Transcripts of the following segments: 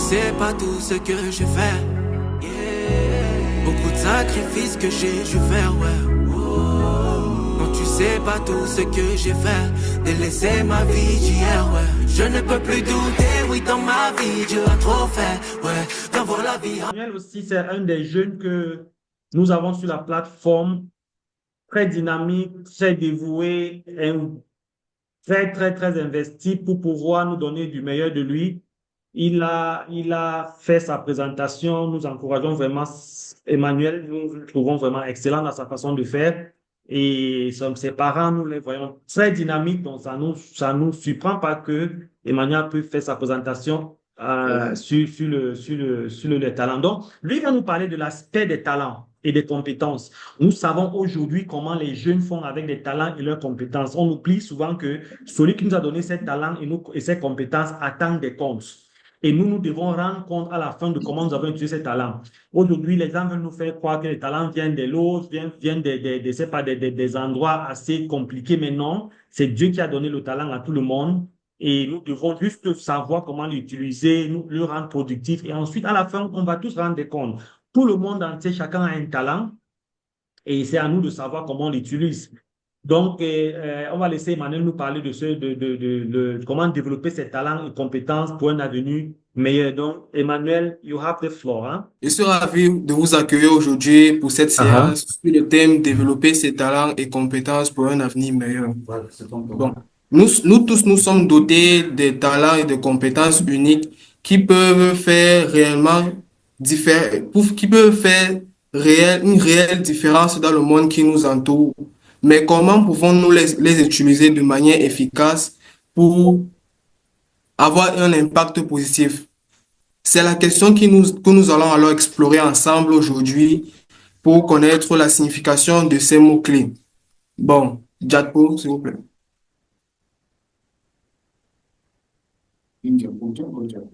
sais pas tout ce que j'ai fait. Beaucoup de sacrifices que j'ai dû faire, ouais. Non, tu sais pas tout ce que j'ai fait. Délaisser ma vie d'hier, ouais. Je ne peux plus douter, oui, dans ma vie, Dieu a trop fait, ouais. D'avoir la vie. Emmanuel aussi, c'est un des jeunes que nous avons sur la plateforme, très dynamique, très dévoué, très investi pour pouvoir nous donner du meilleur de lui. Il a fait sa présentation. Nous encourageons vraiment Emmanuel. Nous le trouvons vraiment excellent dans sa façon de faire. Et ses parents, nous les voyons très dynamiques. Donc, ça nous surprend pas que Emmanuel peut faire sa présentation sur les talents. Donc, lui va nous parler de l'aspect des talents et des compétences. Nous savons aujourd'hui comment les jeunes font avec des talents et leurs compétences. On oublie souvent que celui qui nous a donné ses talents et ses compétences attend des comptes. Et nous devons rendre compte à la fin de comment nous avons utilisé ces talents. Aujourd'hui, les gens veulent nous faire croire que les talents viennent des lots, viennent des endroits assez compliqués, mais non, c'est Dieu qui a donné le talent à tout le monde. Et nous devons juste savoir comment l'utiliser, nous le rendre productif. Et ensuite, à la fin, on va tous rendre compte. Tout le monde entier, chacun a un talent. Et c'est à nous de savoir comment on l'utilise. Donc, on va laisser Emmanuel nous parler de comment développer ses talents et compétences pour un avenir meilleur. Donc, Emmanuel, you have the floor. Hein? Je suis ravi de vous accueillir aujourd'hui pour cette Uh-huh. séance sur le thème développer ses talents et compétences pour un avenir meilleur. Bon, nous tous, nous sommes dotés de talents et de compétences uniques qui peuvent faire qui peuvent faire une réelle différence dans le monde qui nous entoure. Mais comment pouvons-nous les utiliser de manière efficace pour avoir un impact positif? C'est la question que nous allons alors explorer ensemble aujourd'hui pour connaître la signification de ces mots-clés. Bon, Jadpo, s'il vous plaît.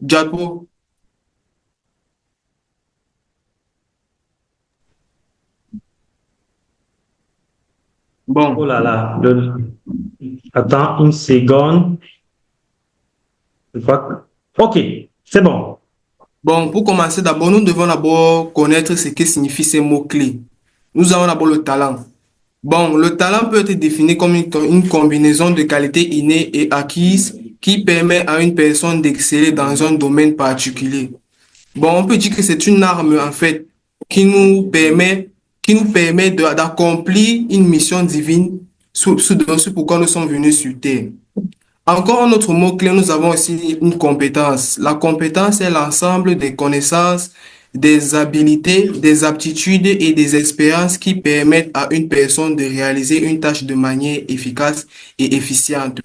Jadpo, Oh bon. là là. Attends une seconde. Je crois OK, c'est bon. Bon, pour commencer, d'abord, nous devons d'abord connaître ce que signifient ces mots-clés. Nous avons d'abord le talent. Bon, le talent peut être défini comme une combinaison de qualités innées et acquises qui permet à une personne d'exceller dans un domaine particulier. Bon, on peut dire que c'est une arme, en fait, qui nous permet d'accomplir une mission divine, ce pourquoi nous sommes venus sur Terre. Encore un autre mot-clé, nous avons aussi une compétence. La compétence est l'ensemble des connaissances, des habilités, des aptitudes et des expériences qui permettent à une personne de réaliser une tâche de manière efficace et efficiente.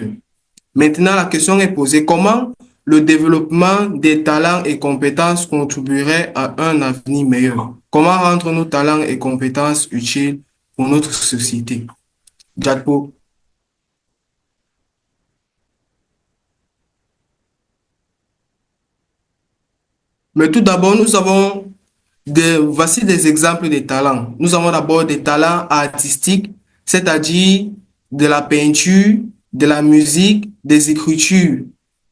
Maintenant, la question est posée, comment le développement des talents et compétences contribuerait à un avenir meilleur? Comment rendre nos talents et compétences utiles pour notre société? Jadpo. Mais tout d'abord, voici des exemples de talents. Nous avons d'abord des talents artistiques, c'est-à-dire de la peinture, de la musique, des écritures.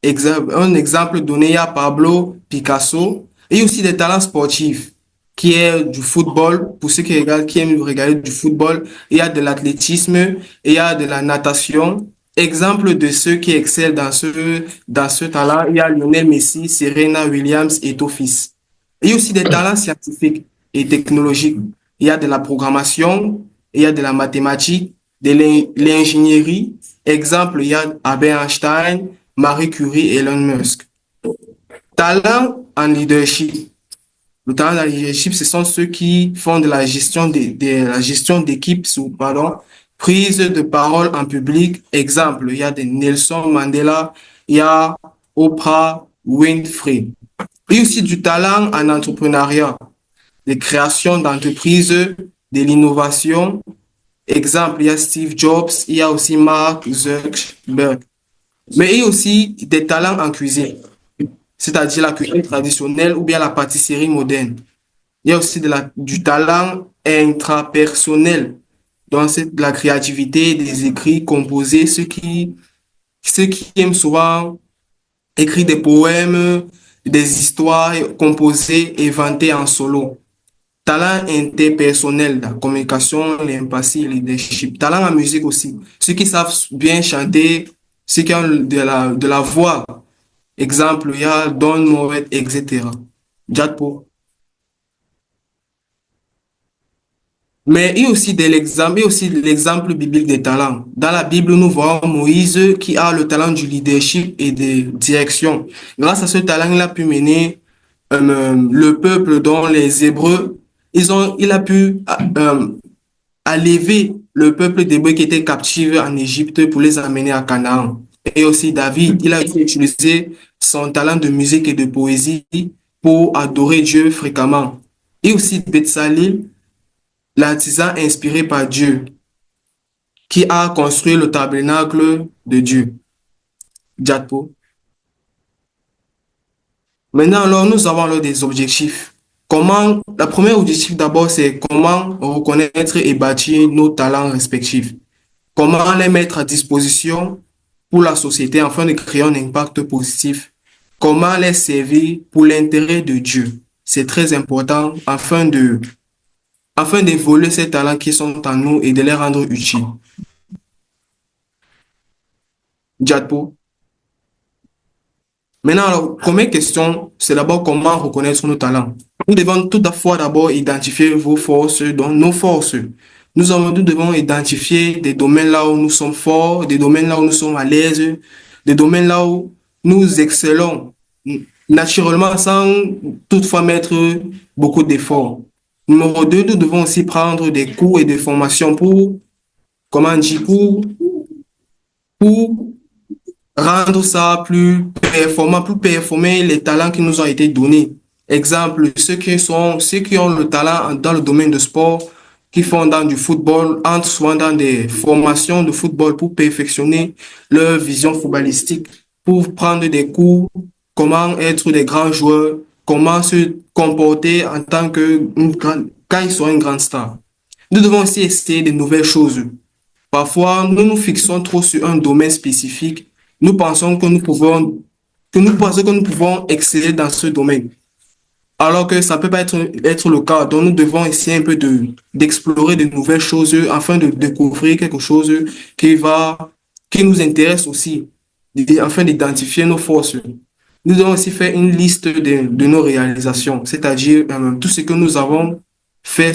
Un exemple donné à Pablo Picasso. Et aussi des talents sportifs, qui est du football. Pour ceux qui aiment regarder du football, il y a de l'athlétisme, il y a de la natation. Exemple de ceux qui excellent dans ce talent, il y a Lionel Messi, Serena Williams et Tofis. Il y a aussi des talents scientifiques et technologiques. Il y a de la programmation, il y a de la mathématique, de l'ingénierie. Exemple, il y a Albert Einstein, Marie Curie et Elon Musk. Talent en leadership. Le talent dans le leadership, ce sont ceux qui font de la gestion la gestion d'équipe, pardon, prise de parole en public. Exemple, il y a des Nelson Mandela, il y a Oprah Winfrey. Il y a aussi du talent en entrepreneuriat, des créations d'entreprises, de l'innovation. Exemple, il y a Steve Jobs, il y a aussi Mark Zuckerberg. Mais il y a aussi des talents en cuisine, c'est-à-dire la cuisine traditionnelle ou bien la pâtisserie moderne. Il y a aussi du talent intrapersonnel, donc c'est de la créativité, des écrits composés, ceux qui aiment souvent écrire des poèmes, des histoires composées et inventées en solo. Talent interpersonnel, la communication, l'empathie, le leadership. Talent en musique aussi. Ceux qui savent bien chanter, ceux qui ont de la voix. Exemple, il y a Don Moret, etc. Jadpo. Mais il y a aussi il y a aussi l'exemple biblique des talents. Dans la Bible, nous voyons Moïse qui a le talent du leadership et de direction. Grâce à ce talent, il a pu mener le peuple dont les Hébreux, il a pu lever le peuple d'Hébreux qui était captif en Égypte pour les amener à Canaan. Et aussi David, il a utilisé son talent de musique et de poésie pour adorer Dieu fréquemment. Et aussi Betsalil, l'artisan inspiré par Dieu, qui a construit le tabernacle de Dieu. Jadpo. Maintenant, alors, nous avons alors des objectifs. La première objectif d'abord, c'est comment reconnaître et bâtir nos talents respectifs. Comment les mettre à disposition pour la société afin de créer un impact positif. Comment les servir pour l'intérêt de Dieu. C'est très important afin d'évoluer ces talents qui sont en nous et de les rendre utiles. Jadpo. Maintenant, alors, première question, c'est d'abord comment reconnaître nos talents. Nous devons tout à fois d'abord identifier vos forces, donc nos forces. Nous devons identifier des domaines là où nous sommes forts, des domaines là où nous sommes à l'aise, des domaines là où nous excellons naturellement sans toutefois mettre beaucoup d'efforts. Numéro 2, nous devons aussi prendre des cours et des formations comment dire, pour rendre ça plus performant, plus performer les talents qui nous ont été donnés. Exemple, ceux qui ont le talent dans le domaine de sport, qui font dans du football, entrent souvent dans des formations de football pour perfectionner leur vision footballistique, pour prendre des cours, comment être des grands joueurs, comment se comporter en tant quand ils sont une grande star. Nous devons aussi essayer de nouvelles choses. Parfois, nous nous fixons trop sur un domaine spécifique. Nous pensons que nous pouvons exceller dans ce domaine. Alors que ça peut pas être le cas. Donc, nous devons essayer un peu d'explorer de nouvelles choses afin de découvrir quelque chose qui nous intéresse aussi, afin d'identifier nos forces. Nous devons aussi faire une liste de nos réalisations, c'est-à-dire tout ce que nous avons fait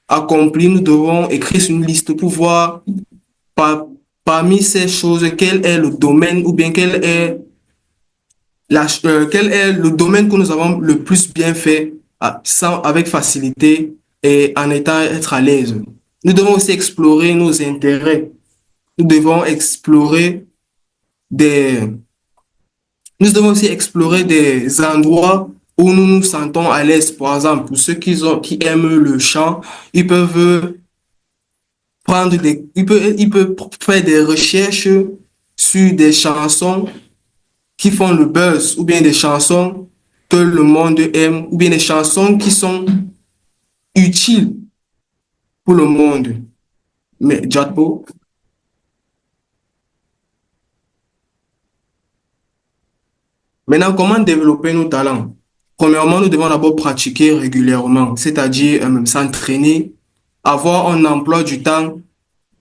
accompli. Nous devons écrire sur une liste pour voir parmi ces choses, quel est le domaine ou bien quel est le domaine que nous avons le plus bien fait avec facilité et en étant être à l'aise. Nous devons aussi explorer nos intérêts. Nous devons explorer nous devons aussi explorer des endroits où nous nous sentons à l'aise. Par exemple, pour ceux qui aiment le chant, ils peuvent ils peuvent faire des recherches sur des chansons qui font le buzz, ou bien des chansons que le monde aime, ou bien des chansons qui sont utiles pour le monde. Mais Jadpo. Maintenant, comment développer nos talents? Premièrement, nous devons d'abord pratiquer régulièrement, c'est-à-dire s'entraîner, avoir un emploi du temps,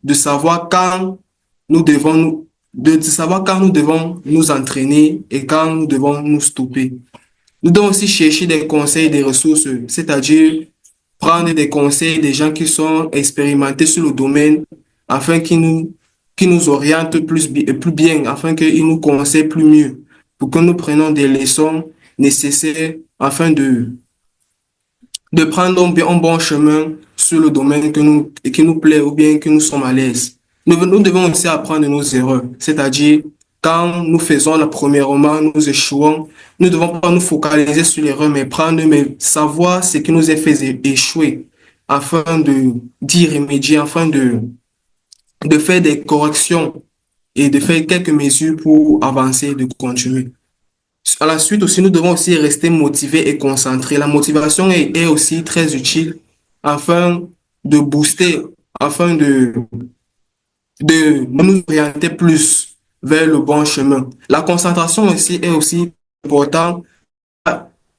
de savoir quand nous devons de savoir quand nous devons nous entraîner et quand nous devons nous stopper. Nous devons aussi chercher des conseils, des ressources, c'est-à-dire prendre des conseils des gens qui sont expérimentés sur le domaine afin qu'ils nous orientent plus bien, afin qu'ils nous conseillent plus mieux, pour que nous prenions des leçons nécessaires afin de prendre un bon chemin sur le domaine qui nous plaît ou bien que nous sommes à l'aise. Nous devons aussi apprendre de nos erreurs, c'est-à-dire quand nous faisons premièrement, nous échouons, nous ne devons pas nous focaliser sur l'erreur, mais savoir ce qui nous a fait échouer afin d'y remédier, afin de faire des corrections et de faire quelques mesures pour avancer, de continuer. À la suite aussi, nous devons aussi rester motivés et concentrés. La motivation est aussi très utile afin de booster, afin de nous orienter plus vers le bon chemin. La concentration aussi est aussi importante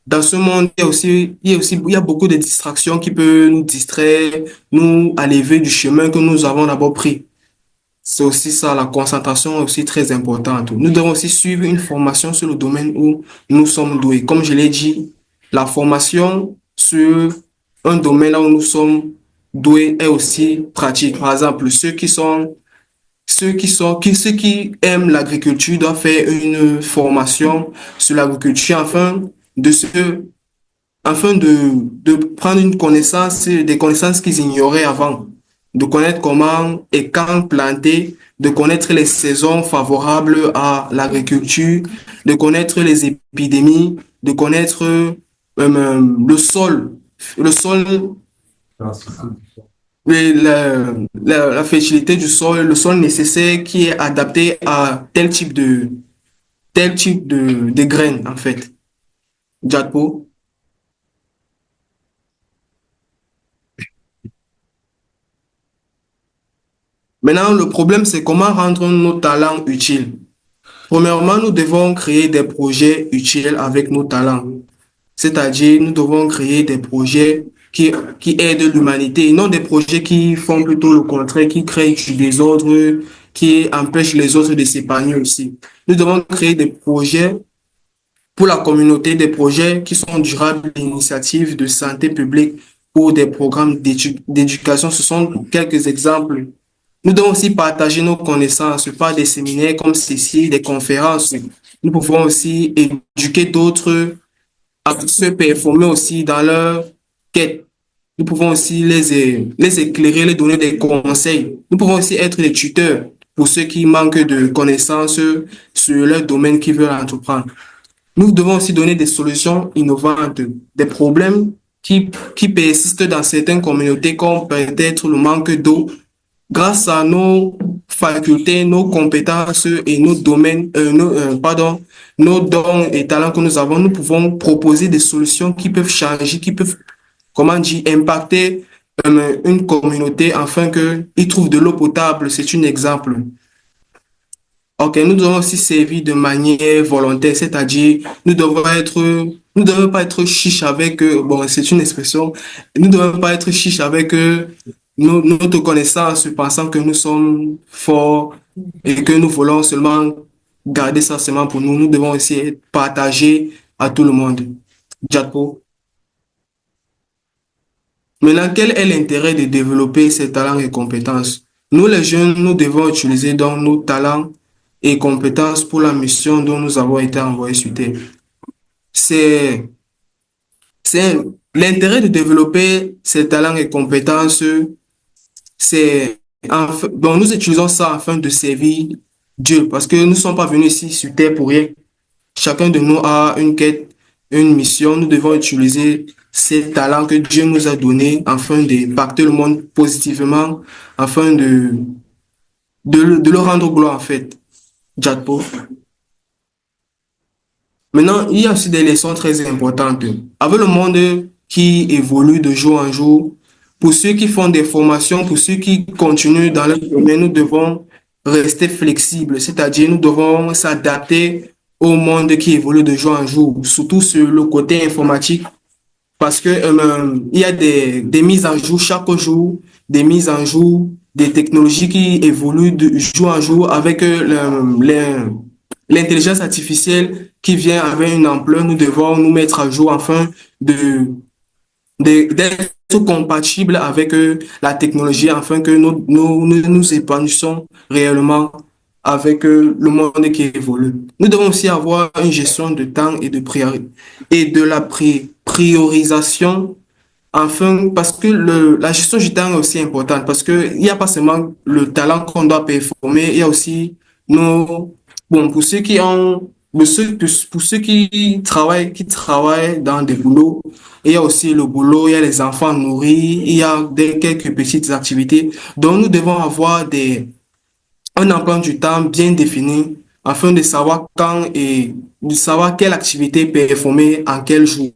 dans ce monde, il y a beaucoup de distractions qui peuvent nous distraire, nous enlever du chemin que nous avons d'abord pris. C'est aussi ça, la concentration est aussi très importante. Nous devons aussi suivre une formation sur le domaine où nous sommes doués. Comme je l'ai dit, la formation sur un domaine là où nous sommes doués est aussi pratique. Par exemple, ceux qui aiment l'agriculture doivent faire une formation sur l'agriculture afin de prendre une connaissance, des connaissances qu'ils ignoraient avant, de connaître comment et quand planter, de connaître les saisons favorables à l'agriculture, de connaître les épidémies, de connaître le sol, la fertilité du sol, le sol nécessaire qui est adapté à tel type de graines, en fait. Jadpo. Maintenant, le problème, c'est comment rendre nos talents utiles. Premièrement, nous devons créer des projets utiles avec nos talents. C'est-à-dire, nous devons créer des projets qui aident l'humanité, et non des projets qui font plutôt le contraire, qui créent du désordre, qui empêchent les autres de s'épanouir aussi. Nous devons créer des projets pour la communauté, des projets qui sont durables, des initiatives de santé publique ou des programmes d'éducation. Ce sont quelques exemples. Nous devons aussi partager nos connaissances par des séminaires comme ceci, des conférences. Nous pouvons aussi éduquer d'autres à se performer aussi dans leur quête. Nous pouvons aussi les éclairer, les donner des conseils. Nous pouvons aussi être des tuteurs pour ceux qui manquent de connaissances sur leur domaine qu'ils veulent entreprendre. Nous devons aussi donner des solutions innovantes, des problèmes qui persistent dans certaines communautés, comme peut-être le manque d'eau. Grâce à nos facultés, nos compétences et nos domaines, nos dons et talents que nous avons, nous pouvons proposer des solutions qui peuvent changer, qui peuvent, comment dire, impacter une communauté afin qu'ils trouvent de l'eau potable. C'est un exemple. Ok, nous devons aussi servir de manière volontaire, c'est-à-dire nous devons pas être chiches avec eux. Bon, c'est une expression. Nous devons pas être chiches avec eux, notre connaissance, pensant que nous sommes forts et que nous voulons seulement garder ça seulement pour nous. Nous devons aussi partager à tout le monde. Jadpo. Maintenant, quel est l'intérêt de développer ces talents et compétences? Nous, les jeunes, nous devons utiliser donc nos talents et compétences pour la mission dont nous avons été envoyés sur Terre. C'est, c'est l'intérêt de développer ces talents et compétences, bon, nous utilisons ça afin de servir Dieu, parce que nous ne sommes pas venus ici sur Terre pour rien. Chacun de nous a une quête, une mission. Nous devons utiliser ces talents que Dieu nous a donnés afin d'impacter le monde positivement, afin de le rendre gloire, en fait. Jadpo. Maintenant, il y a aussi des leçons très importantes. Avec le monde qui évolue de jour en jour, pour ceux qui font des formations, pour ceux qui continuent dans leur domaine, nous devons rester flexibles, c'est-à-dire nous devons s'adapter au monde qui évolue de jour en jour, surtout sur le côté informatique, parce que il y a des mises en jour chaque jour, des mises en jour, des technologies qui évoluent de jour en jour avec l'intelligence artificielle qui vient avec une ampleur. Nous devons nous mettre à jour afin d'être compatible avec la technologie afin que nous épanouissons réellement avec le monde qui évolue. Nous devons aussi avoir une gestion de temps et de la priorisation afin, parce que la gestion du temps est aussi importante, parce que il n'y a pas seulement le talent qu'on doit performer, il y a aussi bon, pour ceux qui ont pour ceux qui travaillent dans des boulots, il y a aussi le boulot, il y a les enfants nourris, il y a quelques petites activités. Donc, nous devons avoir un emploi du temps bien défini afin de savoir quand et de savoir quelle activité performer en quel jour.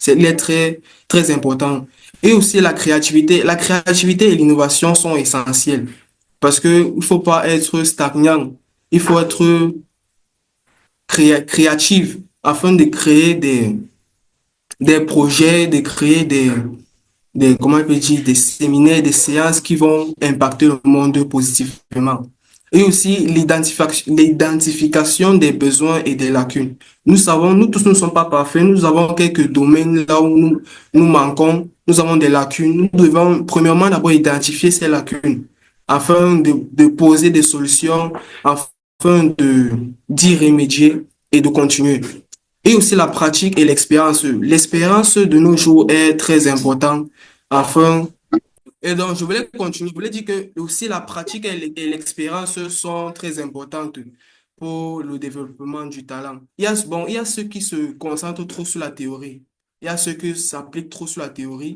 Il est très, très important. Et aussi la créativité. La créativité et l'innovation sont essentielles parce que il faut pas être stagnant. Il faut être créative afin de créer des projets, de créer comment on peut dire, des séminaires, des séances qui vont impacter le monde positivement. Et aussi l'identification des besoins et des lacunes. Nous savons, nous tous ne sommes pas parfaits, nous avons quelques domaines là où nous manquons, nous avons des lacunes. Nous devons premièrement d'abord identifier ces lacunes afin de poser des solutions, afin d'y remédier et de continuer. Et aussi la pratique et l'expérience. L'expérience de nos jours est très importante afin. Et donc, je voulais continuer. Je voulais dire que aussi la pratique et l'expérience sont très importantes pour le développement du talent. Bon, il y a ceux qui se concentrent trop sur la théorie. Il y a ceux qui s'appliquent trop sur la théorie.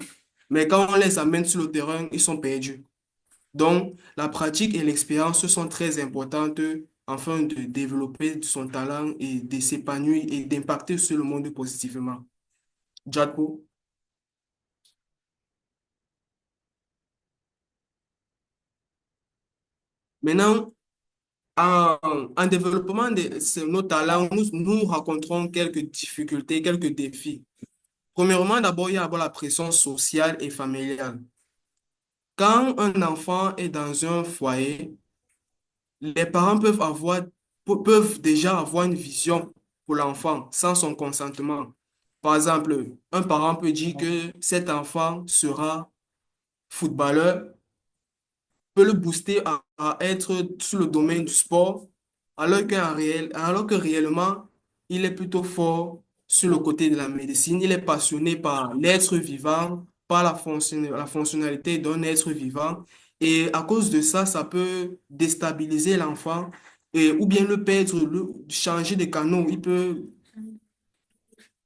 Mais quand on les amène sur le terrain, ils sont perdus. Donc, la pratique et l'expérience sont très importantes afin de développer son talent et de s'épanouir et d'impacter sur le monde positivement. Jadpo. Maintenant, en développement de nos talents, nous rencontrons quelques difficultés, quelques défis. Premièrement, d'abord, il y a d'abord la pression sociale et familiale. Quand un enfant est dans un foyer, les parents peuvent déjà avoir une vision pour l'enfant sans son consentement. Par exemple, un parent peut dire que cet enfant sera footballeur, peut le booster à être sur le domaine du sport, alors que réellement, il est plutôt fort sur le côté de la médecine. Il est passionné par l'être vivant, par la fonctionnalité d'un être vivant. Et à cause de ça, ça peut déstabiliser l'enfant ou bien le perdre, changer de canaux. Il peut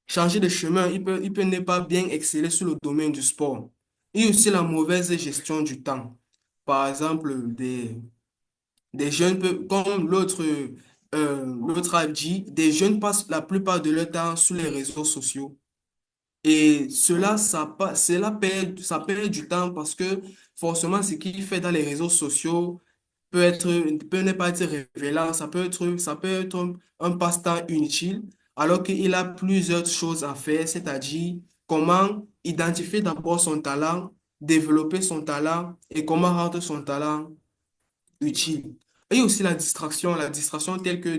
changer de chemin. Il peut ne pas bien exceller sur le domaine du sport. Et aussi la mauvaise gestion du temps. Par exemple, des jeunes, comme l'autre a dit, des jeunes passent la plupart de leur temps sur les réseaux sociaux. Et ça perd du temps parce que forcément, ce qu'il fait dans les réseaux sociaux peut ne pas être révélant, ça peut être un passe-temps inutile, alors qu'il a plusieurs choses à faire, c'est-à-dire comment identifier d'abord son talent, développer son talent et comment rendre son talent utile. Et aussi la distraction telle que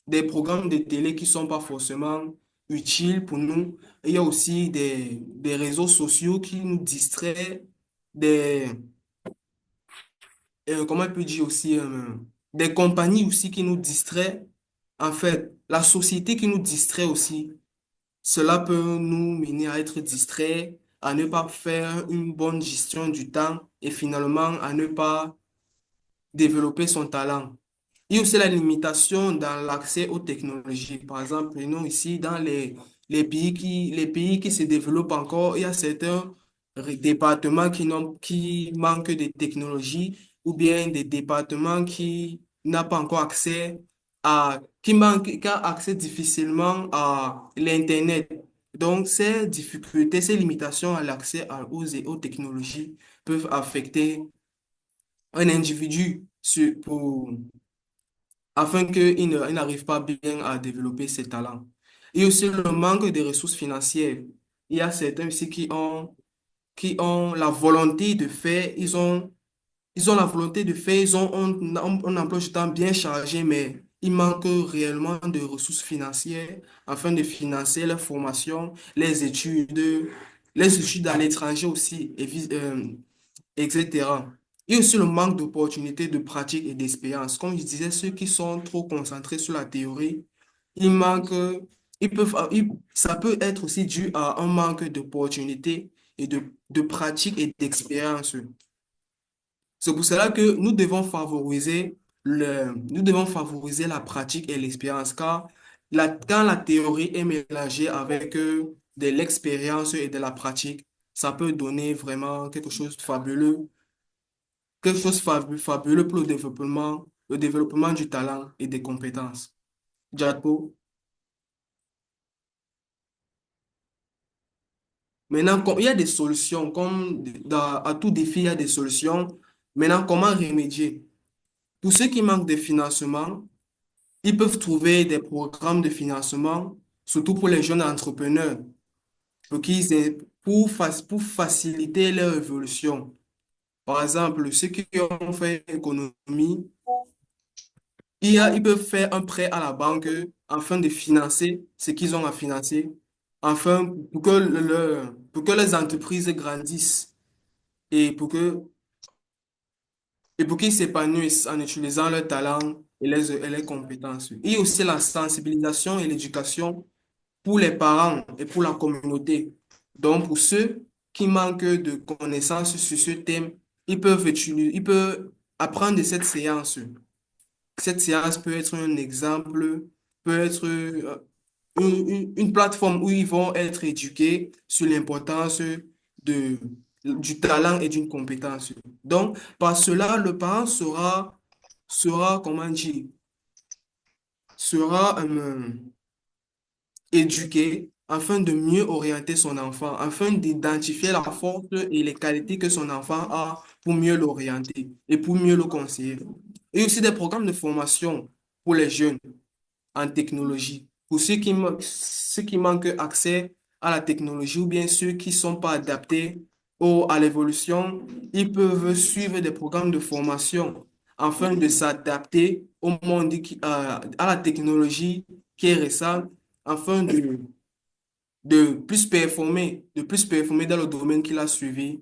des programmes de télé qui sont pas forcément utiles pour nous. Et il y a aussi des réseaux sociaux qui nous distraient, des, comment on peut dire aussi, des compagnies aussi qui nous distraient. En fait, la société qui nous distrait aussi. Cela peut nous mener à être distraits, à ne pas faire une bonne gestion du temps et finalement à ne pas développer son talent. Il y a aussi la limitation dans l'accès aux technologies. Par exemple, nous ici, dans les pays qui se développent encore, il y a certains départements qui manquent de technologies ou bien des départements qui n'ont pas encore accès qui a accès difficilement à l'Internet. Donc, ces difficultés, ces limitations à l'accès aux technologies peuvent affecter un individu afin il n'arrive pas bien à développer ses talents. Et aussi le manque de ressources financières. Il y a certains aussi qui ont la volonté de faire, ils ont la volonté de faire, ils ont un emploi du temps bien chargé, mais il manque réellement de ressources financières afin de financer leur formation, les études à l'étranger aussi, etc. Et aussi le manque d'opportunités de pratique et d'expérience. Comme je disais, ceux qui sont trop concentrés sur la théorie, ils manquent, ça peut être aussi dû à un manque d'opportunités et de pratique et d'expérience. C'est pour cela que nous devons favoriser la pratique et l'expérience, car quand la théorie est mélangée avec de l'expérience et de la pratique, ça peut donner vraiment quelque chose de fabuleux pour le développement du talent et des compétences. Jadpo. Maintenant, il y a des solutions, à tout défi, il y a des solutions. Maintenant, comment remédier? Pour ceux qui manquent de financement, ils peuvent trouver des programmes de financement, surtout pour les jeunes entrepreneurs. pour pour faciliter leur évolution. Par exemple, ceux qui ont fait économie, ils peuvent faire un prêt à la banque afin de financer ce qu'ils ont à financer, afin pour que les entreprises grandissent et pour qu'ils s'épanouissent en utilisant leurs talents et les compétences. Il y a aussi la sensibilisation et l'éducation pour les parents et pour la communauté. Donc, pour ceux qui manquent de connaissances sur ce thème, ils peuvent apprendre de cette séance. Cette séance peut être un exemple, peut être une plateforme où ils vont être éduqués sur l'importance du talent et d'une compétence. Donc, par cela, le parent comment dire, sera éduqué afin de mieux orienter son enfant, afin d'identifier la force et les qualités que son enfant a pour mieux l'orienter et pour mieux le conseiller. Et aussi des programmes de formation pour les jeunes en technologie. Pour ceux qui manquent accès à la technologie ou bien ceux qui ne sont pas adaptés à l'évolution, ils peuvent suivre des programmes de formation afin de s'adapter au monde à la technologie qui est récente, afin de plus performer dans le domaine qu'il a suivi.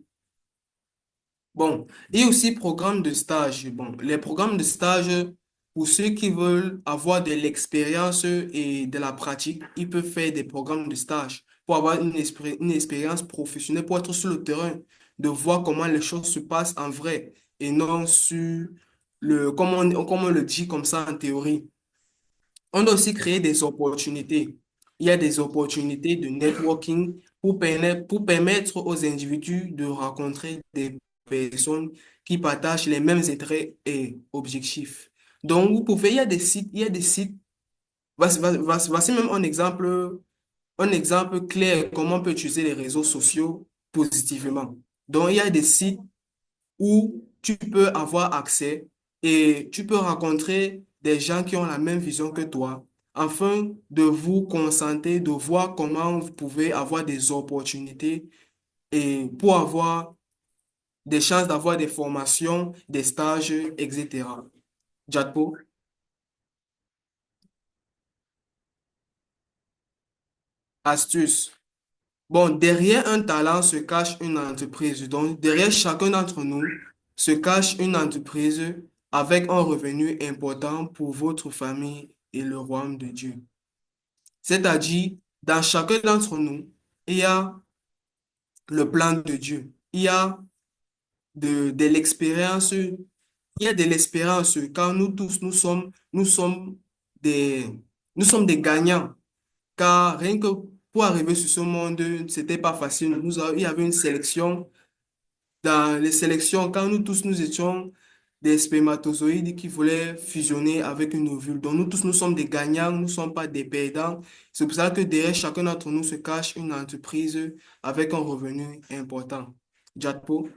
Bon, et aussi programme de stage. Bon, les programmes de stage, pour ceux qui veulent avoir de l'expérience et de la pratique, ils peuvent faire des programmes de stage pour avoir une expérience professionnelle, pour être sur le terrain, de voir comment les choses se passent en vrai et non sur comme on le dit comme ça en théorie. On doit aussi créer des opportunités. Il y a des opportunités de networking pour permettre aux individus de rencontrer des personnes qui partagent les mêmes intérêts et objectifs. Donc, il y a des sites, voici même un exemple clair comment on peut utiliser les réseaux sociaux positivement. Donc, il y a des sites où tu peux avoir accès et tu peux rencontrer des gens qui ont la même vision que toi afin de vous concentrer, de voir comment vous pouvez avoir des opportunités et pour avoir des chances d'avoir des formations, des stages, etc. Jatpo, astuce. Bon, derrière un talent se cache une entreprise. Donc, derrière chacun d'entre nous se cache une entreprise avec un revenu important pour votre famille et le royaume de Dieu. C'est-à-dire, dans chacun d'entre nous, il y a le plan de Dieu. Il y a de l'expérience, il y a de l'espérance car nous tous, des, nous sommes des gagnants. Car rien que pour arriver sur ce monde, c'était pas facile. Il y avait une sélection. Dans les sélections, quand nous tous, nous étions des spermatozoïdes qui voulaient fusionner avec une ovule. Donc nous tous, nous sommes des gagnants, nous ne sommes pas des perdants. C'est pour ça que derrière chacun d'entre nous se cache une entreprise avec un revenu important. Jatpo.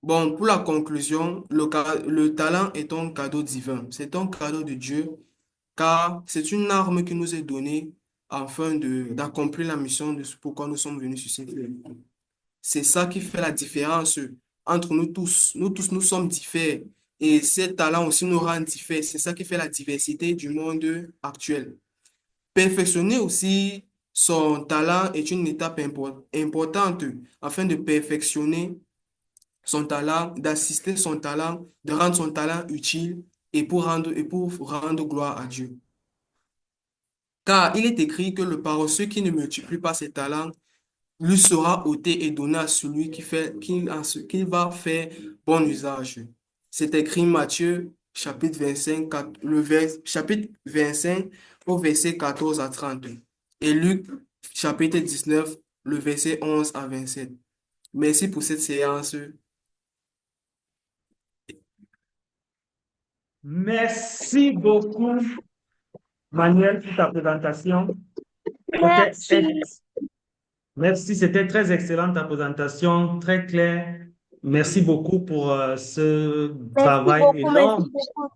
Bon, pour la conclusion, le talent est un cadeau divin. C'est un cadeau de Dieu, car c'est une arme qui nous est donnée afin d'accomplir la mission de ce pourquoi nous sommes venus sur cette terre. C'est ça qui fait la différence entre nous tous. Nous tous, nous sommes différents. Et ces talents aussi nous rendent différents. C'est ça qui fait la diversité du monde actuel. Perfectionner aussi son talent est une étape importante afin de perfectionner son talent, d'assister son talent, de rendre son talent utile et pour rendre gloire à Dieu. Car il est écrit que le paresseux qui ne multiplie pas ses talents lui sera ôté et donné à celui qui va faire bon usage. C'est écrit Matthieu chapitre 25, chapitre 25 au verset 14 à 30 et Luc chapitre 19, le verset 11 à 27. Merci pour cette séance. Merci beaucoup, Manuel, pour ta présentation. Merci. Merci, c'était très excellent ta présentation, très claire. Merci beaucoup pour ce Merci travail beaucoup. énorme. Merci beaucoup.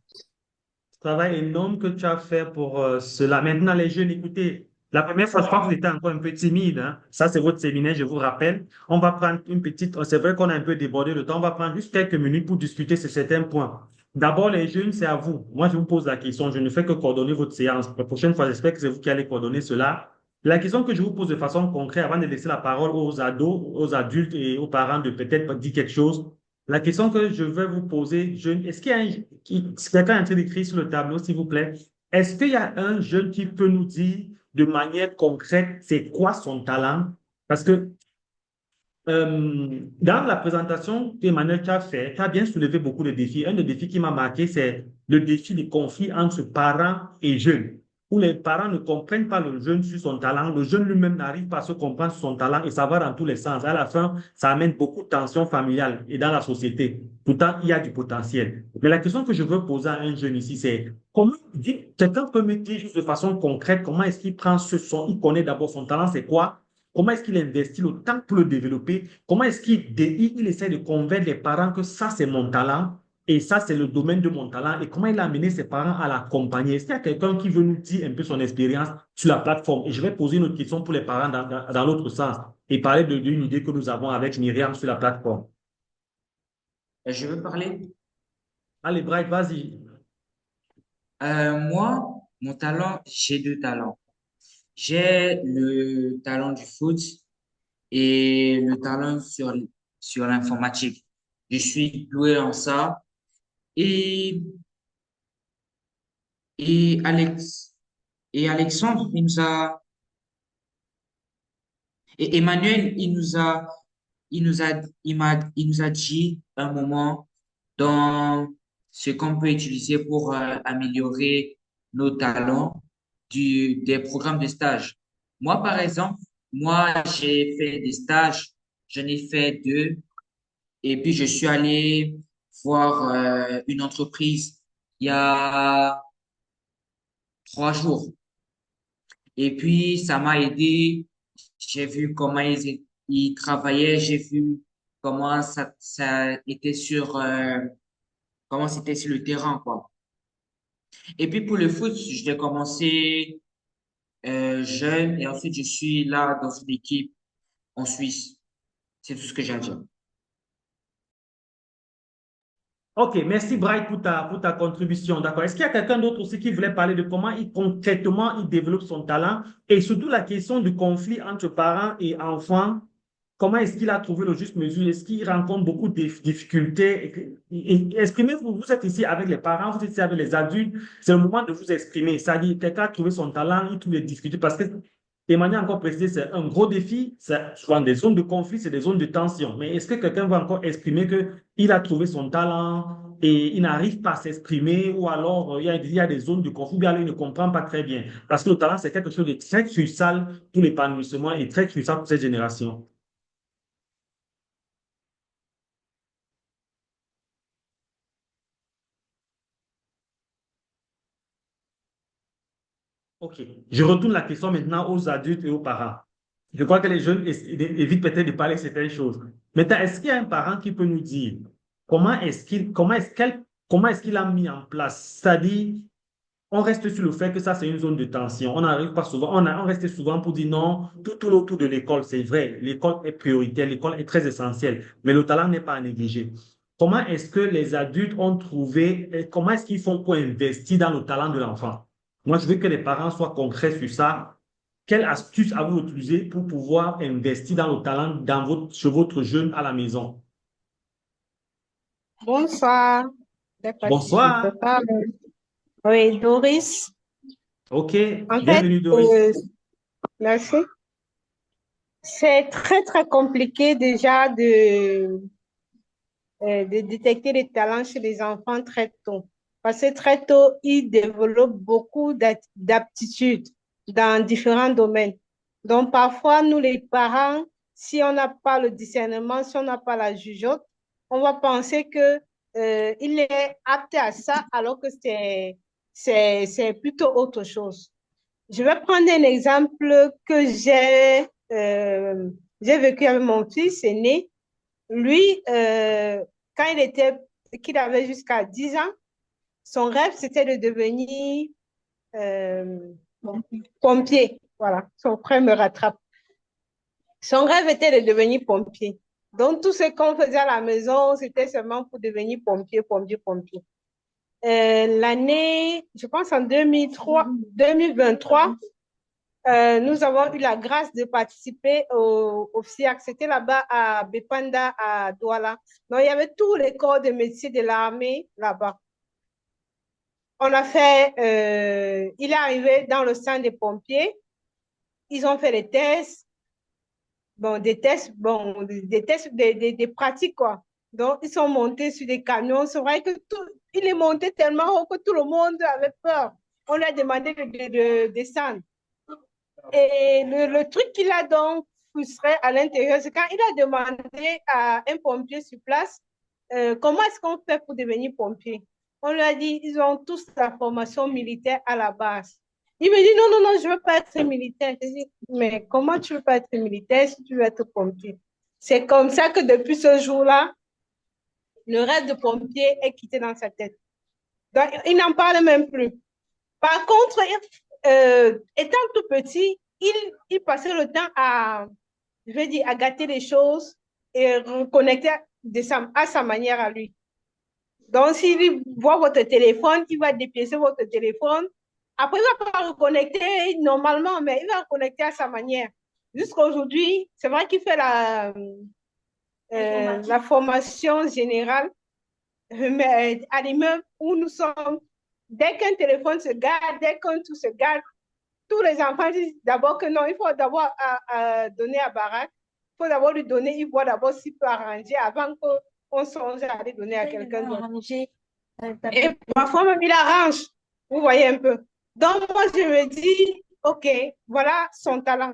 travail énorme que tu as fait pour cela. Maintenant, les jeunes, écoutez, la première fois, je crois que vous étiez encore un peu timide, hein. Ça, c'est votre séminaire, je vous rappelle. On va prendre une petite, c'est vrai qu'on a un peu débordé le temps, on va prendre juste quelques minutes pour discuter sur certains points. D'abord, les jeunes, c'est à vous. Moi, je vous pose la question. Je ne fais que coordonner votre séance. La prochaine fois, j'espère que c'est vous qui allez coordonner cela. La question que je vous pose de façon concrète, avant de laisser la parole aux ados, aux adultes et aux parents de peut-être dire quelque chose, la question que je vais vous poser, jeune, est-ce qu'il y a si quelqu'un est en train d'écrire sur le tableau, s'il vous plaît, est-ce qu'il y a un jeune qui peut nous dire de manière concrète c'est quoi son talent? Parce que dans la présentation qu'Emmanuel tu as fait, tu as bien soulevé beaucoup de défis. Un des défis qui m'a marqué, c'est le défi du conflit entre parents et jeunes, où les parents ne comprennent pas le jeune sur son talent, le jeune lui-même n'arrive pas à se comprendre sur son talent et ça va dans tous les sens. À la fin, ça amène beaucoup de tensions familiales et dans la société. Pourtant, il y a du potentiel. Mais la question que je veux poser à un jeune ici, c'est comment, quelqu'un peut me dire juste de façon concrète comment est-ce qu'il prend ce son, il connaît d'abord son talent, c'est quoi? Comment est-ce qu'il investit le temps pour le développer? Comment est-ce qu'il essaie de convaincre les parents que ça, c'est mon talent et ça, c'est le domaine de mon talent? Et comment il a amené ses parents à l'accompagner? Est-ce qu'il y a quelqu'un qui veut nous dire un peu son expérience sur la plateforme? Et je vais poser une autre question pour les parents dans l'autre sens et parler d'une idée que nous avons avec Myriam sur la plateforme. Je veux parler. Allez, Bright, vas-y. Moi, mon talent, j'ai deux talents. J'ai le talent du foot et le talent sur l'informatique. Je suis doué en ça. Et, et Alex, et Alexandre, et Emmanuel, il nous a dit un moment dans ce qu'on peut utiliser pour améliorer nos talents des programmes de stage. Moi, par exemple, j'ai fait des stages, j'en ai fait deux, et puis je suis allé voir une entreprise il y a 3 jours. Et puis, ça m'a aidé. J'ai vu comment ils travaillaient, j'ai vu comment ça était comment c'était sur le terrain, quoi. Et puis, pour le foot, je l'ai commencé jeune et ensuite, je suis là dans une équipe en Suisse. C'est tout ce que j'ai à dire. OK, merci Bright pour ta contribution. D'accord. Est-ce qu'il y a quelqu'un d'autre aussi qui voulait parler de comment concrètement il développe son talent et surtout la question du conflit entre parents et enfants? Comment est-ce qu'il a trouvé le juste mesure? Est-ce qu'il rencontre beaucoup de difficultés? Exprimez-vous, vous êtes ici avec les parents, vous êtes ici avec les adultes. C'est le moment de vous exprimer. C'est-à-dire, quelqu'un a trouvé son talent, il trouve les difficultés parce que, de manière encore précisée, c'est un gros défi. C'est souvent des zones de conflit, c'est des zones de tension. Mais est-ce que quelqu'un va encore exprimer qu'il a trouvé son talent et il n'arrive pas à s'exprimer ou alors il y a des zones de conflit où il ne comprend pas très bien? Parce que le talent, c'est quelque chose de très crucial pour l'épanouissement et très crucial pour cette génération. OK. Je retourne la question maintenant aux adultes et aux parents. Je crois que les jeunes évitent peut-être de parler de certaines choses. Maintenant, est-ce qu'il y a un parent qui peut nous dire comment est-ce qu'il a mis en place? C'est-à-dire, on reste sur le fait que ça, c'est une zone de tension. On n'arrive pas souvent, on reste souvent pour dire non, tout autour de l'école, c'est vrai. L'école est prioritaire, l'école est très essentielle, mais le talent n'est pas à négliger. Comment est-ce que les adultes ont trouvé, comment est-ce qu'ils font pour investir dans le talent de l'enfant? Moi, je veux que les parents soient concrets sur ça. Quelle astuce avez-vous utilisée pour pouvoir investir dans le talent chez votre jeune à la maison? Bonsoir. Je sais pas si je Bonsoir. peux parler. Oui, Doris. OK. En fait, Bienvenue, Doris. merci. C'est très, très compliqué déjà de détecter les talents chez les enfants très tôt. Parce que très tôt, ils développent beaucoup d'aptitudes dans différents domaines. Donc, parfois, nous, les parents, si on n'a pas le discernement, si on n'a pas la jugeote, on va penser que il est apte à ça alors que c'est plutôt autre chose. Je vais prendre un exemple que j'ai vécu avec mon fils aîné. Lui, quand qu'il avait jusqu'à 10 ans, Son rêve, c'était de devenir pompier. Voilà, son frère me rattrape. Son rêve était de devenir pompier. Donc, tout ce qu'on faisait à la maison, c'était seulement pour devenir pompier, pompier, pompier. L'année, je pense en 2023, nous avons eu la grâce de participer au FIAC. C'était là-bas à Bepanda, à Douala. Donc, il y avait tous les corps de métier de l'armée là-bas. On a fait, il est arrivé dans le centre des pompiers. Ils ont fait les tests. Bon, des tests, des pratiques, quoi. Donc, ils sont montés sur des camions. C'est vrai que il est monté tellement haut que tout le monde avait peur. On lui a demandé de descendre. Et le truc qu'il a donc frustré à l'intérieur, c'est quand il a demandé à un pompier sur place comment est-ce qu'on fait pour devenir pompier. On lui a dit, ils ont tous la formation militaire à la base. Il me dit, non, non, non, je ne veux pas être militaire. Je dis, mais comment tu ne veux pas être militaire si tu veux être pompier? C'est comme ça que depuis ce jour-là, le rêve de pompier est quitté dans sa tête. Donc, il n'en parle même plus. Par contre, étant tout petit, il passait le temps je veux dire, à gâter les choses et reconnecter à sa manière à lui. Donc, s'il voit votre téléphone, il va dépiécer votre téléphone. Après, il ne va pas reconnecter normalement, mais il va reconnecter à sa manière. Jusqu'à aujourd'hui, c'est vrai qu'il fait la formation générale, mais à l'immeuble où nous sommes, dès qu'un téléphone se gare, dès qu'un tout se gare, tous les enfants disent d'abord que non, il faut d'abord donner à Barack, il faut d'abord lui donner, il voit d'abord s'il peut arranger avant qu'on songe à aller donner à quelqu'un d'autre. Et parfois même, il arrange, vous voyez un peu. Donc, moi, je me dis, OK, voilà son talent.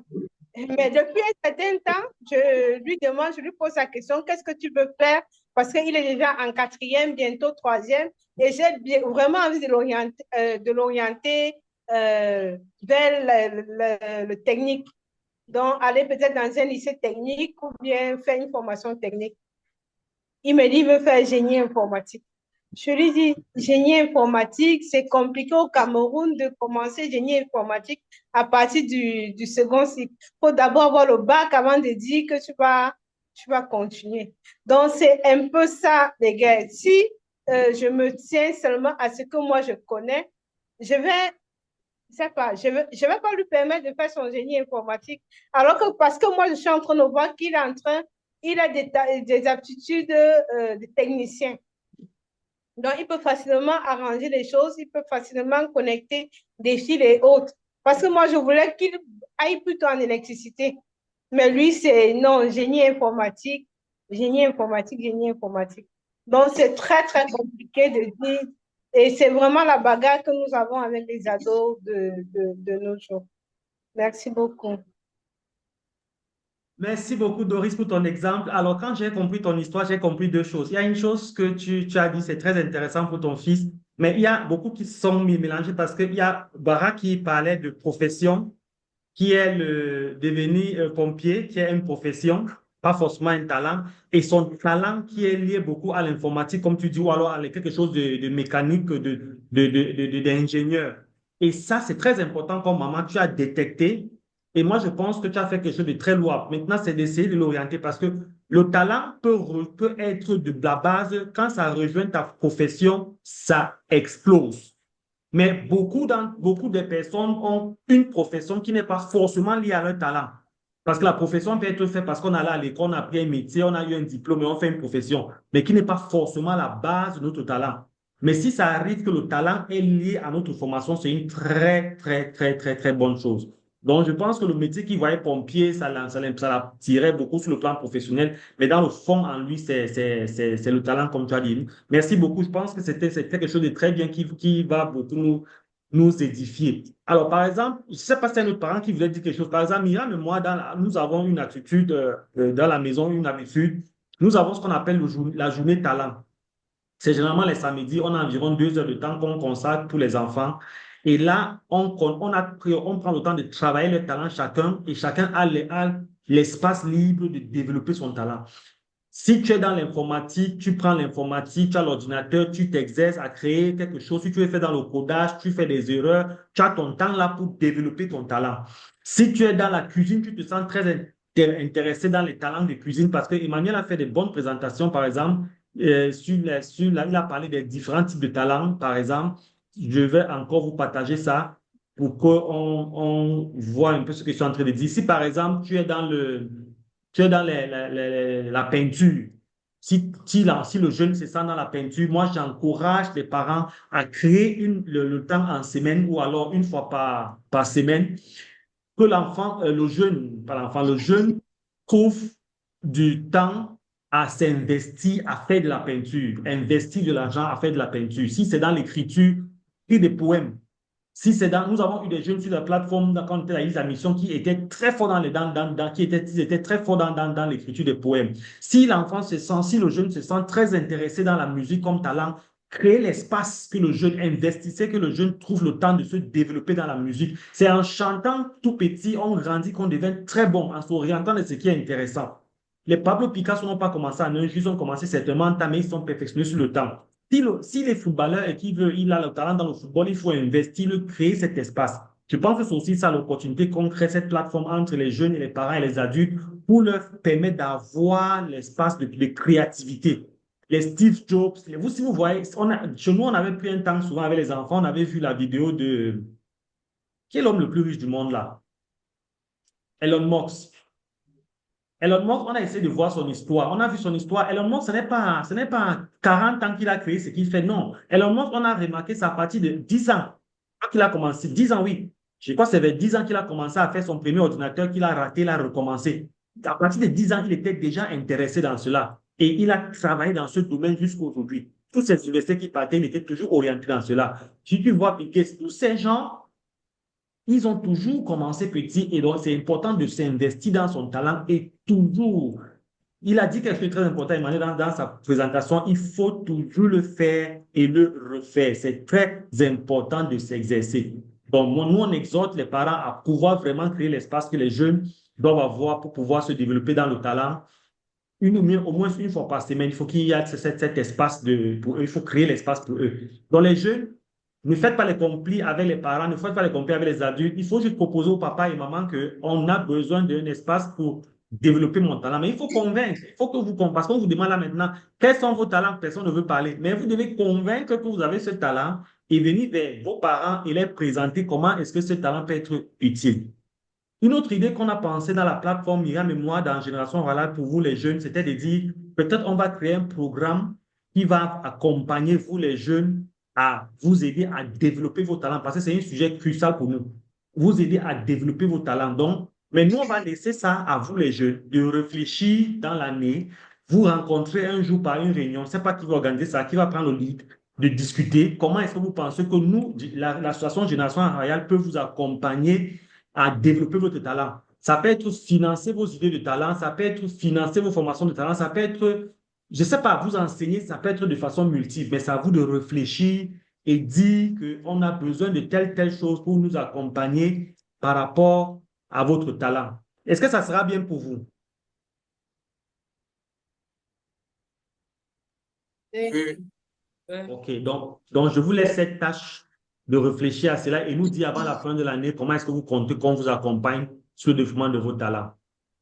Mais depuis un certain temps, je lui demande, je lui pose la question, qu'est-ce que tu veux faire? Parce qu'il est déjà en 4e, bientôt 3e, et j'ai vraiment envie de l'orienter vers le technique. Donc, aller peut-être dans un lycée technique ou bien faire une formation technique. Il me dit, il veut faire génie informatique. Je lui dis, génie informatique, c'est compliqué au Cameroun de commencer génie informatique à partir du second cycle. Il faut d'abord avoir le bac avant de dire que tu vas continuer. Donc, c'est un peu ça, les gars. Si je me tiens seulement à ce que moi je connais, je vais pas lui permettre de faire son génie informatique. Alors que, parce que moi, je suis en train de voir qu'il a des aptitudes de technicien. Donc, il peut facilement arranger les choses, il peut facilement connecter des fils et autres. Parce que moi, je voulais qu'il aille plutôt en électricité. Mais lui, c'est non, génie informatique, génie informatique, génie informatique. Donc, c'est très, très compliqué de dire. Et c'est vraiment la bagarre que nous avons avec les ados de nos jours. Merci beaucoup. Merci beaucoup, Doris, pour ton exemple. Alors, quand j'ai compris ton histoire, j'ai compris deux choses. Il y a une chose que tu as dit, c'est très intéressant pour ton fils, mais il y a beaucoup qui sont mélangés parce qu'il y a Bara qui parlait de profession, qui est le devenir pompier, qui est une profession, pas forcément un talent, et son talent qui est lié beaucoup à l'informatique, comme tu dis, ou alors à quelque chose de mécanique, d'ingénieur. Et ça, c'est très important comme maman, tu as détecté. Et moi, je pense que tu as fait quelque chose de très louable. Maintenant, c'est d'essayer de l'orienter parce que le talent peut être de la base. Quand ça rejoint ta profession, ça explose. Mais beaucoup de personnes ont une profession qui n'est pas forcément liée à leur talent. Parce que la profession peut être faite parce qu'on allait à l'école, on a appris un métier, on a eu un diplôme et on fait une profession, mais qui n'est pas forcément la base de notre talent. Mais si ça arrive que le talent est lié à notre formation, c'est une très, très, très, très, très bonne chose. Donc, je pense que le métier qu'il voyait pompier, ça la tirait beaucoup sur le plan professionnel, mais dans le fond, en lui, c'est le talent, comme tu as dit. Merci beaucoup. Je pense que c'était quelque chose de très bien qui va beaucoup nous édifier. Alors, par exemple, je ne sais pas si c'est un autre parent qui voulait dire quelque chose. Par exemple, Myriam et moi, nous avons une attitude dans la maison, une habitude. Nous avons ce qu'on appelle la journée talent. C'est généralement les samedis, on a environ 2 heures de temps qu'on consacre pour les enfants. Et là, on prend le temps de travailler le talent chacun et chacun a l'espace libre de développer son talent. Si tu es dans l'informatique, tu prends l'informatique, tu as l'ordinateur, tu t'exerces à créer quelque chose. Si tu es fait dans le codage, tu fais des erreurs, tu as ton temps là pour développer ton talent. Si tu es dans la cuisine, tu te sens très intéressé dans les talents de cuisine parce que Emmanuel a fait de bonnes présentations, par exemple, il a parlé des différents types de talents, par exemple. Je vais encore vous partager ça pour qu'on voit un peu ce que je suis en train de dire. Si, par exemple, tu es dans la peinture. Si le jeune se sent dans la peinture, moi, j'encourage les parents à créer le temps en semaine ou alors une fois par semaine que l'enfant, le jeune, pas l'enfant, le jeune trouve du temps à s'investir, à faire de la peinture, investir de l'argent à faire de la peinture. Si c'est dans l'écriture, écrire des poèmes. Si c'est dans, nous avons eu des jeunes sur la plateforme quand on était à la mission qui étaient très forts ils étaient très forts dans l'écriture des poèmes. Si l'enfant se sent, si le jeune se sent très intéressé dans la musique comme talent, créer l'espace que le jeune investissait, que le jeune trouve le temps de se développer dans la musique. C'est en chantant tout petit, on grandit, qu'on devient très bon en s'orientant de ce qui est intéressant. Les Pablo Picasso n'ont pas commencé en un jour, ils ont commencé certainement en temps, mais ils sont perfectionnés sur le temps. Si les footballeurs et il a le talent dans le football, il faut investir, créer cet espace. Je pense que c'est aussi ça l'opportunité qu'on crée cette plateforme entre les jeunes et les parents et les adultes pour leur permettre d'avoir l'espace de créativité. Les Steve Jobs, vous, si vous voyez, chez nous, on avait pris un temps souvent avec les enfants, on avait vu la vidéo de... Qui est l'homme le plus riche du monde là? Elon Musk. Elon Musk, on a essayé de voir son histoire. On a vu son histoire. Elon Musk, ce n'est pas 40 ans qu'il a créé ce qu'il fait. Non. Elon Musk, on a remarqué ça à partir de 10 ans. Quand il a commencé, 10 ans, oui. Je crois que c'est vers 10 ans qu'il a commencé à faire son premier ordinateur qu'il a raté, il a recommencé. À partir de 10 ans, il était déjà intéressé dans cela. Et il a travaillé dans ce domaine jusqu'à aujourd'hui. Tous ces universités qui partaient, il était toujours orienté dans cela. Si tu vois Piquet, tous ces gens, ils ont toujours commencé petit et donc c'est important de s'investir dans son talent et toujours. Il a dit quelque chose de très important, Emmanuel, dans sa présentation, il faut toujours le faire et le refaire. C'est très important de s'exercer. Donc, nous, on exhorte les parents à pouvoir vraiment créer l'espace que les jeunes doivent avoir pour pouvoir se développer dans le talent. Au moins une fois par semaine, il faut qu'il y ait cet espace pour eux, il faut créer l'espace pour eux. Donc, les jeunes, ne faites pas les complis avec les parents, ne faites pas les complis avec les adultes. Il faut juste proposer au papa et maman qu'on a besoin d'un espace pour développer mon talent. Mais il faut convaincre, il faut que vous parce qu'on vous demande là maintenant, quels sont vos talents, personne ne veut parler. Mais vous devez convaincre que vous avez ce talent et venir vers vos parents et leur présenter comment est-ce que ce talent peut être utile. Une autre idée qu'on a pensé dans la plateforme Myriam et moi dans Génération Rala pour vous les jeunes, c'était de dire peut-être on va créer un programme qui va accompagner vous les jeunes à vous aider à développer vos talents parce que c'est un sujet crucial pour nous. Vous aider à développer vos talents. Donc, mais nous, on va laisser ça à vous les jeunes de réfléchir dans l'année, vous rencontrer un jour par une réunion, je ne sais pas qui va organiser ça, qui va prendre le lead, de discuter comment est-ce que vous pensez que nous, l'association Génération Royale peut vous accompagner à développer votre talent. Ça peut être financer vos idées de talent, ça peut être financer vos formations de talent, ça peut être, je ne sais pas, vous enseigner, ça peut être de façon multiple, mais c'est à vous de réfléchir et dire qu'on a besoin de telle chose pour nous accompagner par rapport à votre talent. Est-ce que ça sera bien pour vous? Oui. OK, donc je vous laisse cette tâche de réfléchir à cela et nous dire avant la fin de l'année comment est-ce que vous comptez qu'on vous accompagne sur le développement de vos talents.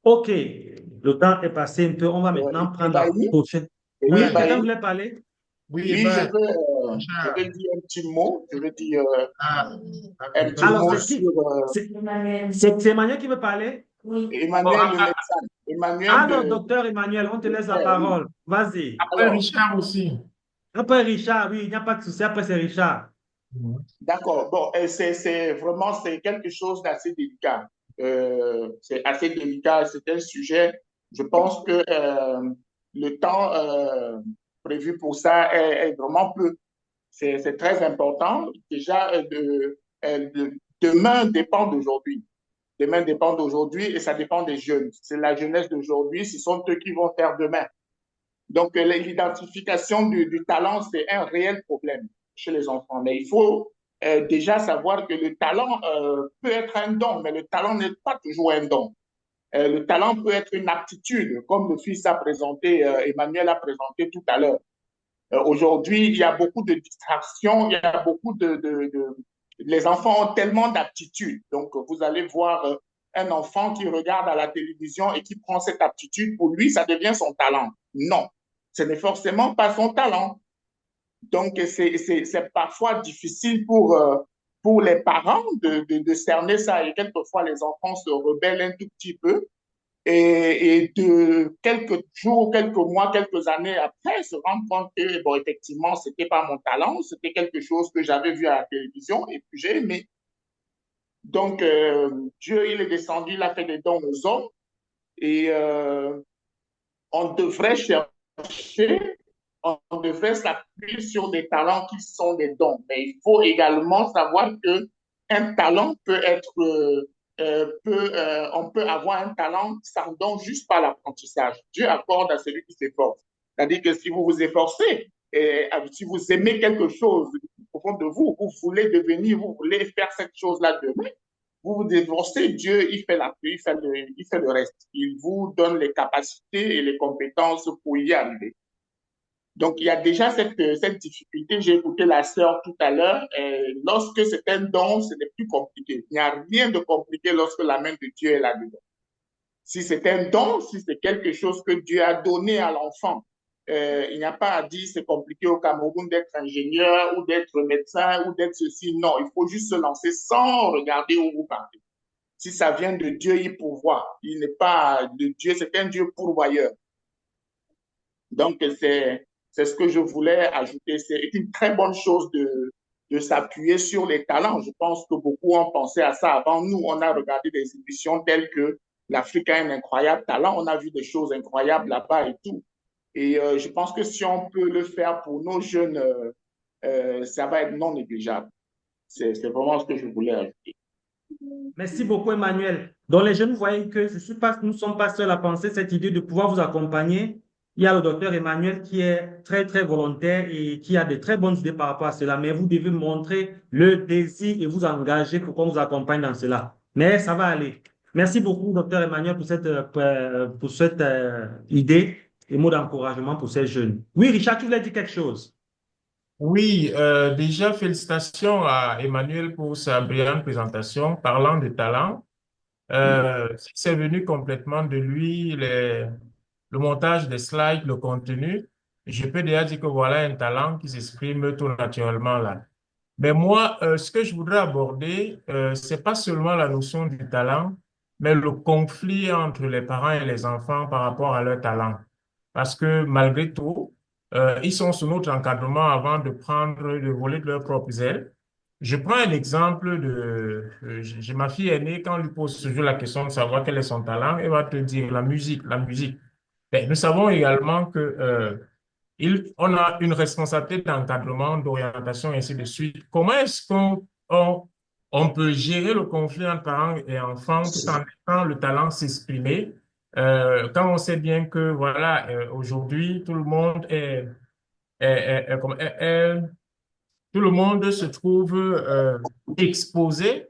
OK, le temps est passé un peu. On va maintenant prendre la prochaine. Oui, quelqu'un voulait parler? Oui, Oui, ben, je veux dire un petit mot. Je veux dire ah, un petit Alors, mot c'est qui? sur C'est Emmanuel qui veut parler? Emmanuel, le médecin. Emmanuel, Alors, docteur Emmanuel, on te laisse la oui. parole. Vas-y. après Alors, Richard aussi. Après Richard, oui, il n'y a pas de souci. Après, c'est Richard. d'accord. Bon, c'est vraiment c'est quelque chose d'assez délicat. C'est assez délicat. C'est un sujet. Je pense que le temps prévu pour ça est vraiment peu. C'est très important. Déjà, demain dépend d'aujourd'hui. Demain dépend d'aujourd'hui et ça dépend des jeunes. C'est la jeunesse d'aujourd'hui. Ce sont eux qui vont faire demain. Donc, l'identification du talent, c'est un réel problème chez les enfants. Mais il faut déjà savoir que le talent peut être un don, mais le talent n'est pas toujours un don. Le talent peut être une aptitude, comme le fils a présenté, Emmanuel a présenté tout à l'heure. Aujourd'hui, il y a beaucoup de distractions, il y a beaucoup Les enfants ont tellement d'aptitudes. Donc, vous allez voir un enfant qui regarde à la télévision et qui prend cette aptitude, pour lui, ça devient son talent. Non, ce n'est forcément pas son talent. Donc, c'est parfois difficile pour les parents de cerner ça. Et quelquefois, les enfants se rebellent un tout petit peu et de quelques jours, quelques mois, quelques années après, se rendre compte que, bon, effectivement, c'était pas mon talent, c'était quelque chose que j'avais vu à la télévision et puis j'ai aimé. Donc, Dieu, il est descendu, il a fait des dons aux hommes et on devrait chercher, on devrait s'appuyer sur des talents qui sont des dons. Mais il faut également savoir que un talent peut être on peut avoir un talent sans don juste par l'apprentissage. Dieu accorde à celui qui s'efforce. C'est-à-dire que si vous vous efforcez, si vous aimez quelque chose au fond de vous, vous voulez devenir, vous voulez faire cette chose-là demain, vous vous efforcez, Dieu, il fait il fait le reste. Il vous donne les capacités et les compétences pour y arriver. Donc, il y a déjà cette difficulté. J'ai écouté la sœur tout à l'heure. Lorsque c'est un don, ce n'est plus compliqué. Il n'y a rien de compliqué lorsque la main de Dieu est là-dedans. Si c'est un don, si c'est quelque chose que Dieu a donné à l'enfant, il n'y a pas à dire c'est compliqué au Cameroun d'être ingénieur ou d'être médecin ou d'être ceci. Non, il faut juste se lancer sans regarder où vous partez. Si ça vient de Dieu, il pourvoit. Il n'est pas de Dieu, c'est un Dieu pourvoyeur. Donc, c'est ce que je voulais ajouter. C'est une très bonne chose de s'appuyer sur les talents. Je pense que beaucoup ont pensé à ça avant nous. On a regardé des émissions telles que l'Afrique a un incroyable talent. On a vu des choses incroyables là-bas et tout. Et je pense que si on peut le faire pour nos jeunes, ça va être non négligeable. C'est vraiment ce que je voulais ajouter. Merci beaucoup, Emmanuel. Donc, les jeunes, vous voyez que nous ne sommes pas seuls à penser cette idée de pouvoir vous accompagner. Il y a le docteur Emmanuel qui est très, très volontaire et qui a de très bonnes idées par rapport à cela. Mais vous devez montrer le désir et vous engager pour qu'on vous accompagne dans cela. Mais ça va aller. Merci beaucoup, docteur Emmanuel, pour cette idée et mot d'encouragement pour ces jeunes. Oui, Richard, tu voulais dire quelque chose? Oui, déjà félicitations à Emmanuel pour sa brillante présentation parlant de talent. C'est venu complètement de lui, le montage des slides, le contenu. Je peux déjà dire que voilà un talent qui s'exprime tout naturellement là. Mais moi, ce que je voudrais aborder, c'est pas seulement la notion du talent, mais le conflit entre les parents et les enfants par rapport à leur talent. Parce que malgré tout, ils sont sous notre encadrement avant de prendre le volet de leurs propres ailes. Je prends un exemple j'ai ma fille aînée, quand on lui pose toujours la question de savoir quel est son talent, elle va te dire la musique, la musique. Mais nous savons également que on a une responsabilité d'encadrement, d'orientation, et ainsi de suite. Comment est-ce on peut gérer le conflit entre parents et enfants tout en laissant le talent s'exprimer, quand on sait bien que, voilà, aujourd'hui, tout le monde tout le monde se trouve exposé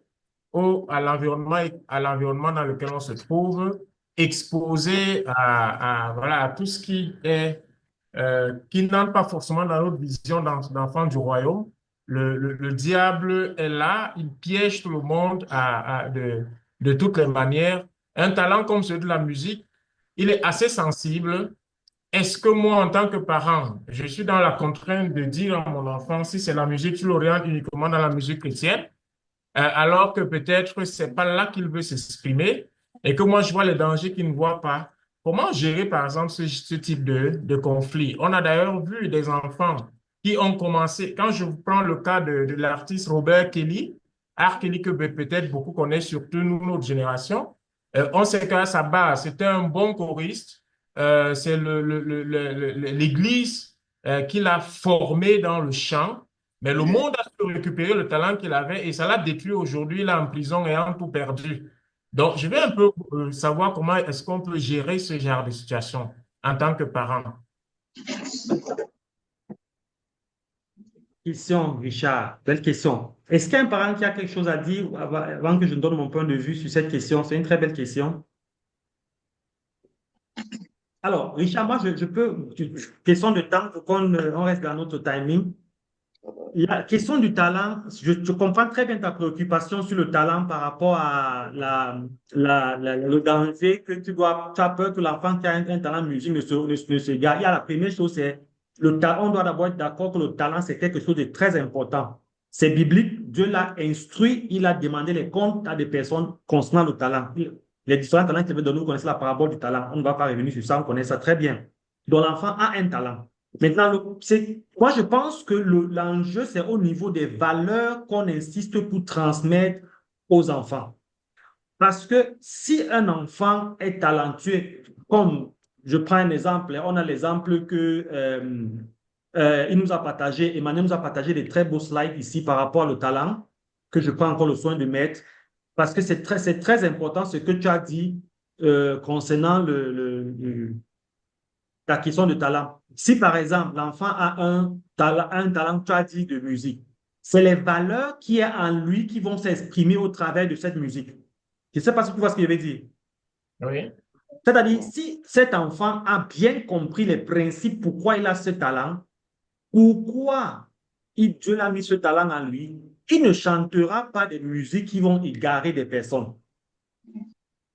à l'environnement dans lequel on se trouve, exposé voilà, à tout ce qui n'entre pas forcément dans notre vision d'enfant du royaume. Le diable est là, il piège tout le monde de toutes les manières. Un talent comme celui de la musique, il est assez sensible. Est-ce que moi, en tant que parent, je suis dans la contrainte de dire à mon enfant, si c'est la musique, tu l'orientes uniquement dans la musique chrétienne, alors que peut-être c'est pas là qu'il veut s'exprimer et que moi, je vois les dangers qu'il ne voit pas. Comment gérer, par exemple, ce type de conflit? On a d'ailleurs vu des enfants qui ont commencé, quand je prends le cas de l'artiste Robert Kelly, R. Kelly que peut-être beaucoup connaissent, surtout nous, notre génération, on sait qu'à sa base, c'était un bon choriste. C'est l'Église qui l'a formé dans le chant, mais le monde a su récupérer le talent qu'il avait et ça l'a détruit aujourd'hui. Il est en prison et a tout perdu. Donc, je vais un peu savoir comment est-ce qu'on peut gérer ce genre de situation en tant que parent. Question, Richard. Belle question. Est-ce qu'il y a un parent qui a quelque chose à dire avant que je ne donne mon point de vue sur cette question? C'est une très belle question. Alors, Richard, moi, je peux, question de temps, pour qu'on on reste dans notre timing. La question du talent, je comprends très bien ta préoccupation sur le talent par rapport à le danger que tu as peur que l'enfant qui a un talent musique ne se gare. Il y a la première chose, c'est le talent. On doit d'abord être d'accord que le talent, c'est quelque chose de très important. C'est biblique. Dieu l'a instruit. Il a demandé les comptes à des personnes concernant le talent. Les différents talents qu'il avait donnés, vous connaissez la parabole du talent. On ne va pas revenir sur ça, on connaît ça très bien. Donc, l'enfant a un talent. Maintenant, moi, je pense que l'enjeu, c'est au niveau des valeurs qu'on insiste pour transmettre aux enfants. Parce que si un enfant est talentueux, comme je prends un exemple, on a l'exemple que il nous a partagé, Emmanuel nous a partagé des très beaux slides ici par rapport au talent, que je prends encore le soin de mettre, parce que c'est très important ce que tu as dit concernant ta question de talent. Si par exemple, l'enfant a un talent, tu as dit, de musique, c'est les valeurs qui est en lui qui vont s'exprimer au travers de cette musique. Je ne sais pas si tu vois ce que je veux dire. Oui. C'est-à-dire, si cet enfant a bien compris les principes, pourquoi il a ce talent, pourquoi Dieu a mis ce talent en lui, il ne chantera pas des musiques qui vont égarer des personnes.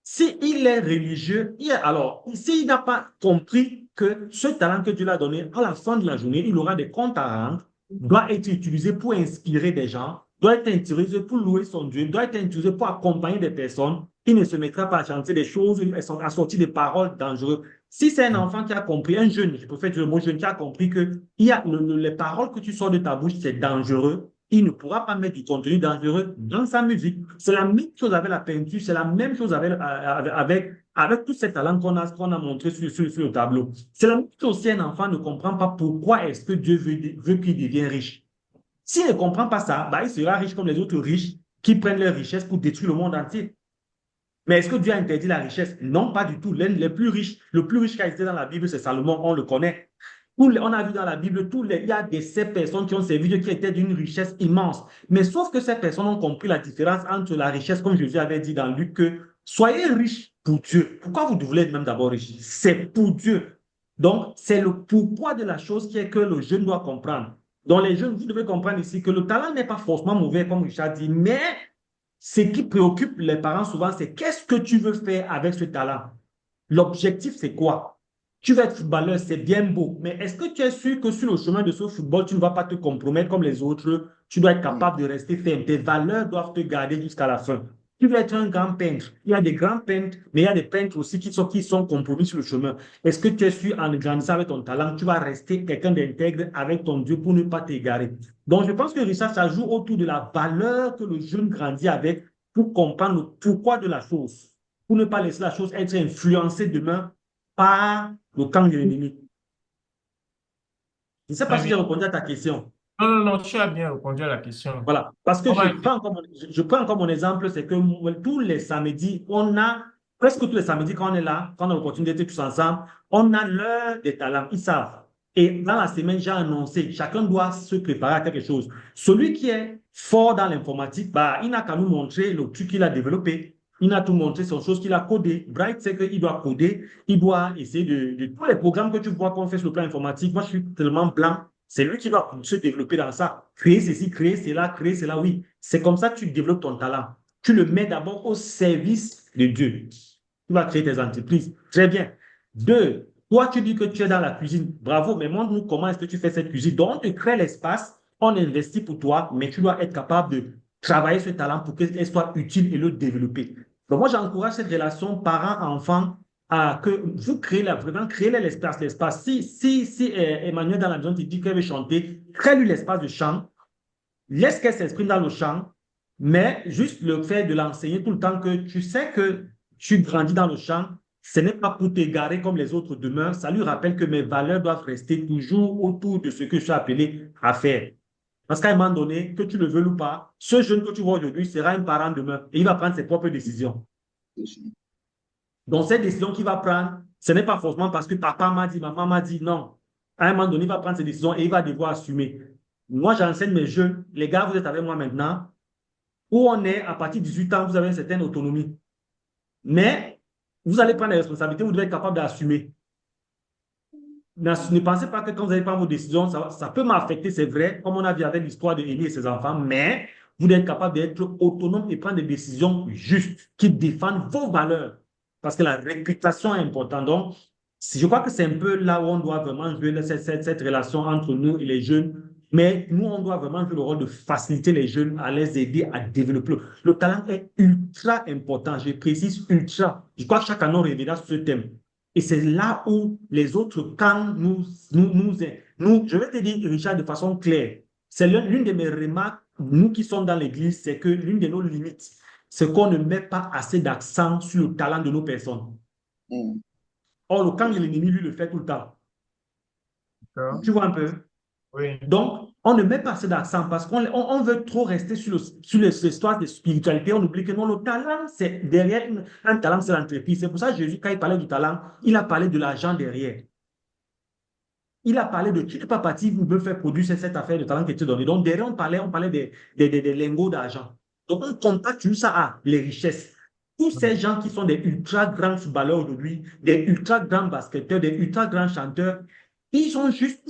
S'il est religieux, alors, s'il n'a pas compris que ce talent que Dieu lui a donné, à la fin de la journée, il aura des comptes à rendre, doit être utilisé pour inspirer des gens, doit être utilisé pour louer son Dieu, doit être utilisé pour accompagner des personnes. Il ne se mettra pas à chanter des choses, à sortir des paroles dangereuses. Si c'est un enfant qui a compris, un jeune, je préfère dire le mot jeune, qui a compris que les paroles que tu sors de ta bouche, c'est dangereux, il ne pourra pas mettre du contenu dangereux dans sa musique. C'est la même chose avec la peinture, c'est la même chose avec tous ces talents qu'on a montrés sur le tableau. C'est la même chose si un enfant ne comprend pas pourquoi est-ce que Dieu veut qu'il devienne riche. S'il ne comprend pas ça, bah, il sera riche comme les autres riches qui prennent leur richesse pour détruire le monde entier. Mais est-ce que Dieu a interdit la richesse? Non, pas du tout. Le plus riche qui a été dans la Bible, c'est Salomon, on le connaît. On a vu dans la Bible, il y a ces personnes qui ont servi Dieu qui étaient d'une richesse immense. Mais sauf que ces personnes ont compris la différence entre la richesse, comme Jésus avait dit dans Luc, que soyez riches pour Dieu. Pourquoi vous voulez être même d'abord riche? C'est pour Dieu. Donc, c'est le pourquoi de la chose qui est que le jeune doit comprendre. Donc, les jeunes, vous devez comprendre ici que le talent n'est pas forcément mauvais, comme Richard dit, mais ce qui préoccupe les parents souvent, c'est qu'est-ce que tu veux faire avec ce talent? L'objectif, c'est quoi? Tu vas être footballeur, c'est bien beau, mais est-ce que tu es sûr que sur le chemin de ce football, tu ne vas pas te compromettre comme les autres? Tu dois être capable de rester ferme. Tes valeurs doivent te garder jusqu'à la fin. Tu veux être un grand peintre. Il y a des grands peintres, mais il y a des peintres aussi qui sont compromis sur le chemin. Est-ce que tu es sûr, en grandissant avec ton talent, tu vas rester quelqu'un d'intègre avec ton Dieu pour ne pas t'égarer? Donc, je pense que Richard, ça joue autour de la valeur que le jeune grandit avec pour comprendre le pourquoi de la chose, pour ne pas laisser la chose être influencée demain par le camp de l'ennemi. Je ne sais pas si j'ai répondu à ta question. Non, non, non, tu as bien répondu à la question. Voilà, parce que On va- je prends encore mon exemple, c'est que tous les samedis, presque tous les samedis quand on est là, quand on a l'opportunité d'être tous ensemble, on a l'heure des talents, ils savent. Et dans la semaine, j'ai annoncé, chacun doit se préparer à quelque chose. Celui qui est fort dans l'informatique, bah, il n'a qu'à nous montrer le truc qu'il a développé. Il n'a tout montré sur chose qu'il a codé. Bright, c'est qu'il doit coder, il doit essayer de tous les programmes que tu vois qu'on fait sur le plan informatique. Moi, je suis tellement blanc. C'est lui qui doit se développer dans ça. Créer ceci, créer cela, oui. C'est comme ça que tu développes ton talent. Tu le mets d'abord au service de Dieu. Tu vas créer tes entreprises. Très bien. Deux, toi, tu dis que tu es dans la cuisine. Bravo, mais montre-nous comment est-ce que tu fais cette cuisine. Donc, on te crée l'espace, on investit pour toi, mais tu dois être capable de travailler ce talent pour qu'elle soit utile et le développer. Donc, moi, j'encourage cette relation parent-enfant à que vous créez vraiment créez l'espace. Si Emmanuel dans la maison te dit qu'elle veut chanter, crée-lui l'espace de chant, laisse qu'elle s'exprime dans le chant, mais juste le fait de l'enseigner tout le temps que tu sais que tu grandis dans le chant, ce n'est pas pour t'égarer comme les autres demain. Ça lui rappelle que mes valeurs doivent rester toujours autour de ce que je suis appelé à faire. Parce qu'à un moment donné, que tu le veux ou pas, ce jeune que tu vois aujourd'hui sera un parent demain et il va prendre ses propres décisions. Donc, cette décision qu'il va prendre, ce n'est pas forcément parce que papa m'a dit, maman m'a dit, non. À un moment donné, il va prendre ses décisions et il va devoir assumer. Moi, j'enseigne mes jeunes, les gars, vous êtes avec moi maintenant, où on est, à partir de 18 ans, vous avez une certaine autonomie. Mais Vous allez prendre des responsabilités, vous devez être capable d'assumer. Ne pensez pas que quand vous allez prendre vos décisions, ça peut m'affecter, c'est vrai, comme on a vu avec l'histoire de Élie et ses enfants, mais vous devez être capable d'être autonome et prendre des décisions justes qui défendent vos valeurs. Parce que la réputation est importante. Donc, je crois que c'est un peu là où on doit vraiment jouer cette relation entre nous et les jeunes. Mais nous, on doit vraiment jouer le rôle de faciliter les jeunes, à les aider à développer. Le talent est ultra important, je précise ultra. Je crois que chaque année, on reviendra sur ce thème. Et c'est là où les autres camps je vais te dire, Richard, de façon claire, c'est l'une de mes remarques, nous qui sommes dans l'Église, c'est que l'une de nos limites, c'est qu'on ne met pas assez d'accent sur le talent de nos personnes. Or, le camp de l'ennemi, lui, le fait tout le temps. Tu vois un peu? Oui. Donc, on ne met pas assez d'accent parce qu'on veut trop rester sur l'histoire de spiritualité. On oublie que non, le talent, c'est derrière un talent, c'est l'entreprise. C'est pour ça que Jésus, quand il parlait du talent, il a parlé de l'argent derrière. Il a parlé de tu n'es pas parti, vous me faire produire cette affaire de talent qui te donné. Donc, derrière, on parlait des lingots d'argent. Donc, on compacte tout ça à les richesses. Tous ces gens qui sont des ultra grands footballeurs aujourd'hui, des ultra grands basketteurs, des ultra grands chanteurs, ils sont juste,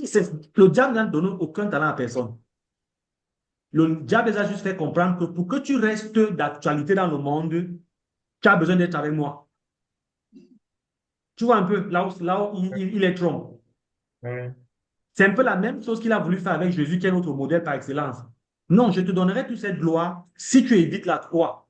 le diable n'a donné aucun talent à personne. Le diable les a juste fait comprendre que pour que tu restes d'actualité dans le monde, tu as besoin d'être avec moi. Tu vois un peu là où il est trompe. C'est un peu la même chose qu'il a voulu faire avec Jésus, qui est notre modèle par excellence. Non, je te donnerai toute cette gloire si tu évites la croix.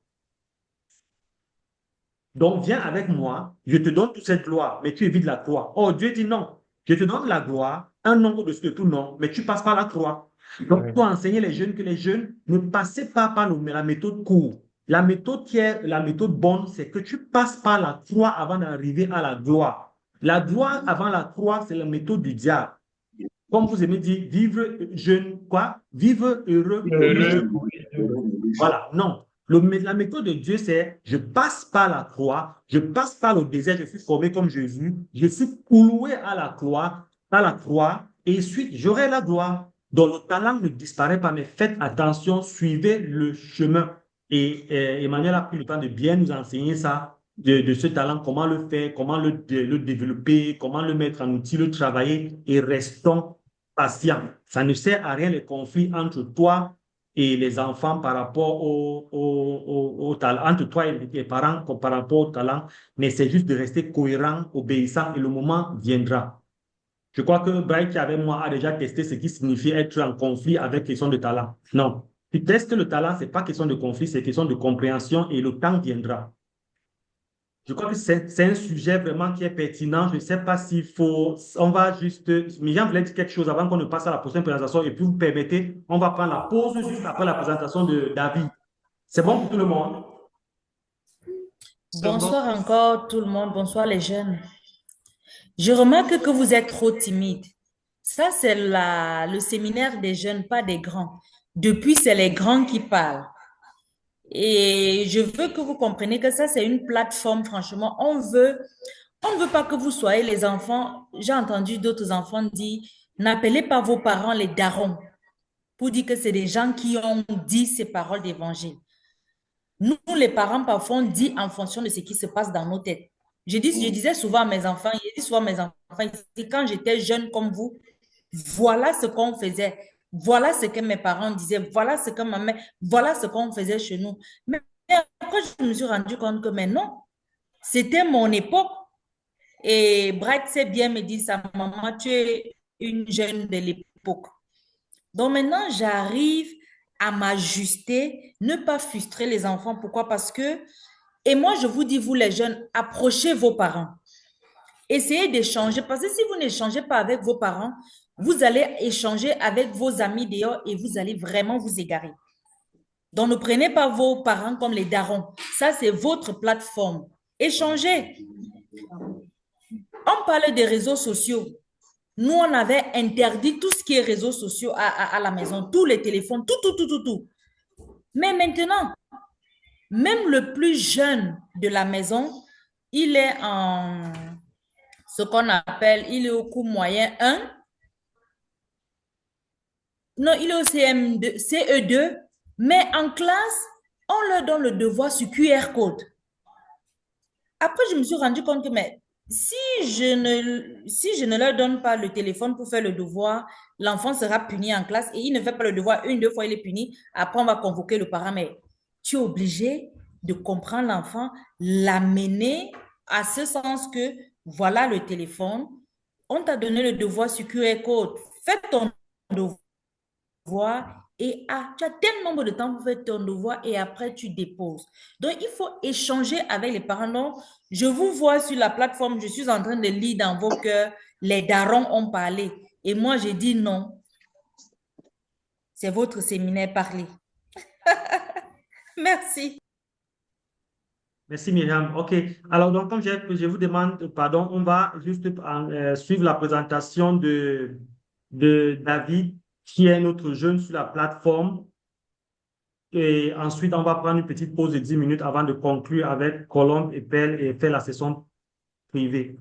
Donc, viens avec moi, je te donne toute cette gloire, mais tu évites la croix. Oh, Dieu dit non, je te donne la gloire, un nom au-dessus de tout nom, mais tu passes par la croix. Donc, il faut enseigner les jeunes que les jeunes ne passez pas par la méthode courte. La méthode qui est la méthode bonne, c'est que tu passes par la croix avant d'arriver à la gloire. La gloire avant la croix, c'est la méthode du diable. Comme vous aimez dire, vivre jeune, quoi? Vivre heureux. Voilà, non. La méthode de Dieu, c'est je passe par la croix, je passe par le désert, je suis formé comme Jésus, je suis cloué à la croix, et ensuite j'aurai la gloire. Donc le talent ne disparaît pas, mais faites attention, suivez le chemin. Et Emmanuel a pris le temps de bien nous enseigner ça, de ce talent, comment le faire, comment le développer, comment le mettre en outil, le travailler, et restons patients. Ça ne sert à rien les conflits entre toi et les enfants par rapport au talent, entre toi et les parents par rapport au talent, mais c'est juste de rester cohérent, obéissant, et le moment viendra. Je crois que Bright qui est avec moi a déjà testé ce qui signifie être en conflit avec question de talent. Non, tu testes le talent, c'est pas question de conflit, c'est question de compréhension, et le temps viendra. Je crois que c'est un sujet vraiment qui est pertinent. Je ne sais pas s'il faut, on va juste, Myriam voulait dire quelque chose avant qu'on ne passe à la prochaine présentation, et puis vous permettez, on va prendre la pause juste après la présentation de David. C'est bon pour tout le monde? Bonsoir encore tout le monde, bonsoir les jeunes. Je remarque que vous êtes trop timides. Ça, c'est le séminaire des jeunes, pas des grands. Depuis, c'est les grands qui parlent. Et je veux que vous compreniez que ça, c'est une plateforme, franchement. On veut pas que vous soyez les enfants. J'ai entendu d'autres enfants dire, n'appelez pas vos parents les darons, pour dire que c'est des gens qui ont dit ces paroles d'évangile. Nous, les parents, parfois, on dit en fonction de ce qui se passe dans nos têtes. Je disais souvent à mes enfants, quand j'étais jeune comme vous, voilà ce qu'on faisait. Voilà ce que mes parents disaient. Voilà ce que ma mère, voilà ce qu'on faisait chez nous. Mais après, je me suis rendu compte que, mais non, c'était mon époque. Et Bright sait bien me dire ça, maman, tu es une jeune de l'époque. Donc maintenant, j'arrive à m'ajuster, ne pas frustrer les enfants. Pourquoi? Parce que, et moi, je vous dis, vous les jeunes, approchez vos parents. Essayez d'échanger, parce que si vous n'échangez pas avec vos parents, vous allez échanger avec vos amis dehors et vous allez vraiment vous égarer. Donc, ne prenez pas vos parents comme les darons. Ça, c'est votre plateforme. Échangez. On parle des réseaux sociaux. Nous, on avait interdit tout ce qui est réseaux sociaux à la maison, tous les téléphones, tout. Mais maintenant, même le plus jeune de la maison, il est en ce qu'on appelle, il est au cours moyen 1. Non, il est au CE2, mais en classe, on leur donne le devoir sur QR code. après, je me suis rendu compte que mais, si je ne leur donne pas le téléphone pour faire le devoir, l'enfant sera puni en classe et il ne fait pas le devoir une, deux fois, il est puni. Après, on va convoquer le parent. Mais tu es obligé de comprendre l'enfant, l'amener à ce sens que voilà le téléphone, on t'a donné le devoir sur QR code, fais ton devoir et tu as tel nombre de temps pour faire ton devoir et après tu déposes. Donc, il faut échanger avec les parents. Donc, je vous vois sur la plateforme, je suis en train de lire dans vos cœurs, les darons ont parlé. Et moi, j'ai dit non, c'est votre séminaire, parlez. Merci. Merci Myriam. OK. Alors, donc, comme je vous demande pardon, on va juste suivre la présentation de David, qui est notre jeune sur la plateforme. Et ensuite, on va prendre une petite pause de 10 minutes avant de conclure avec Colombe et Pell et faire la session privée.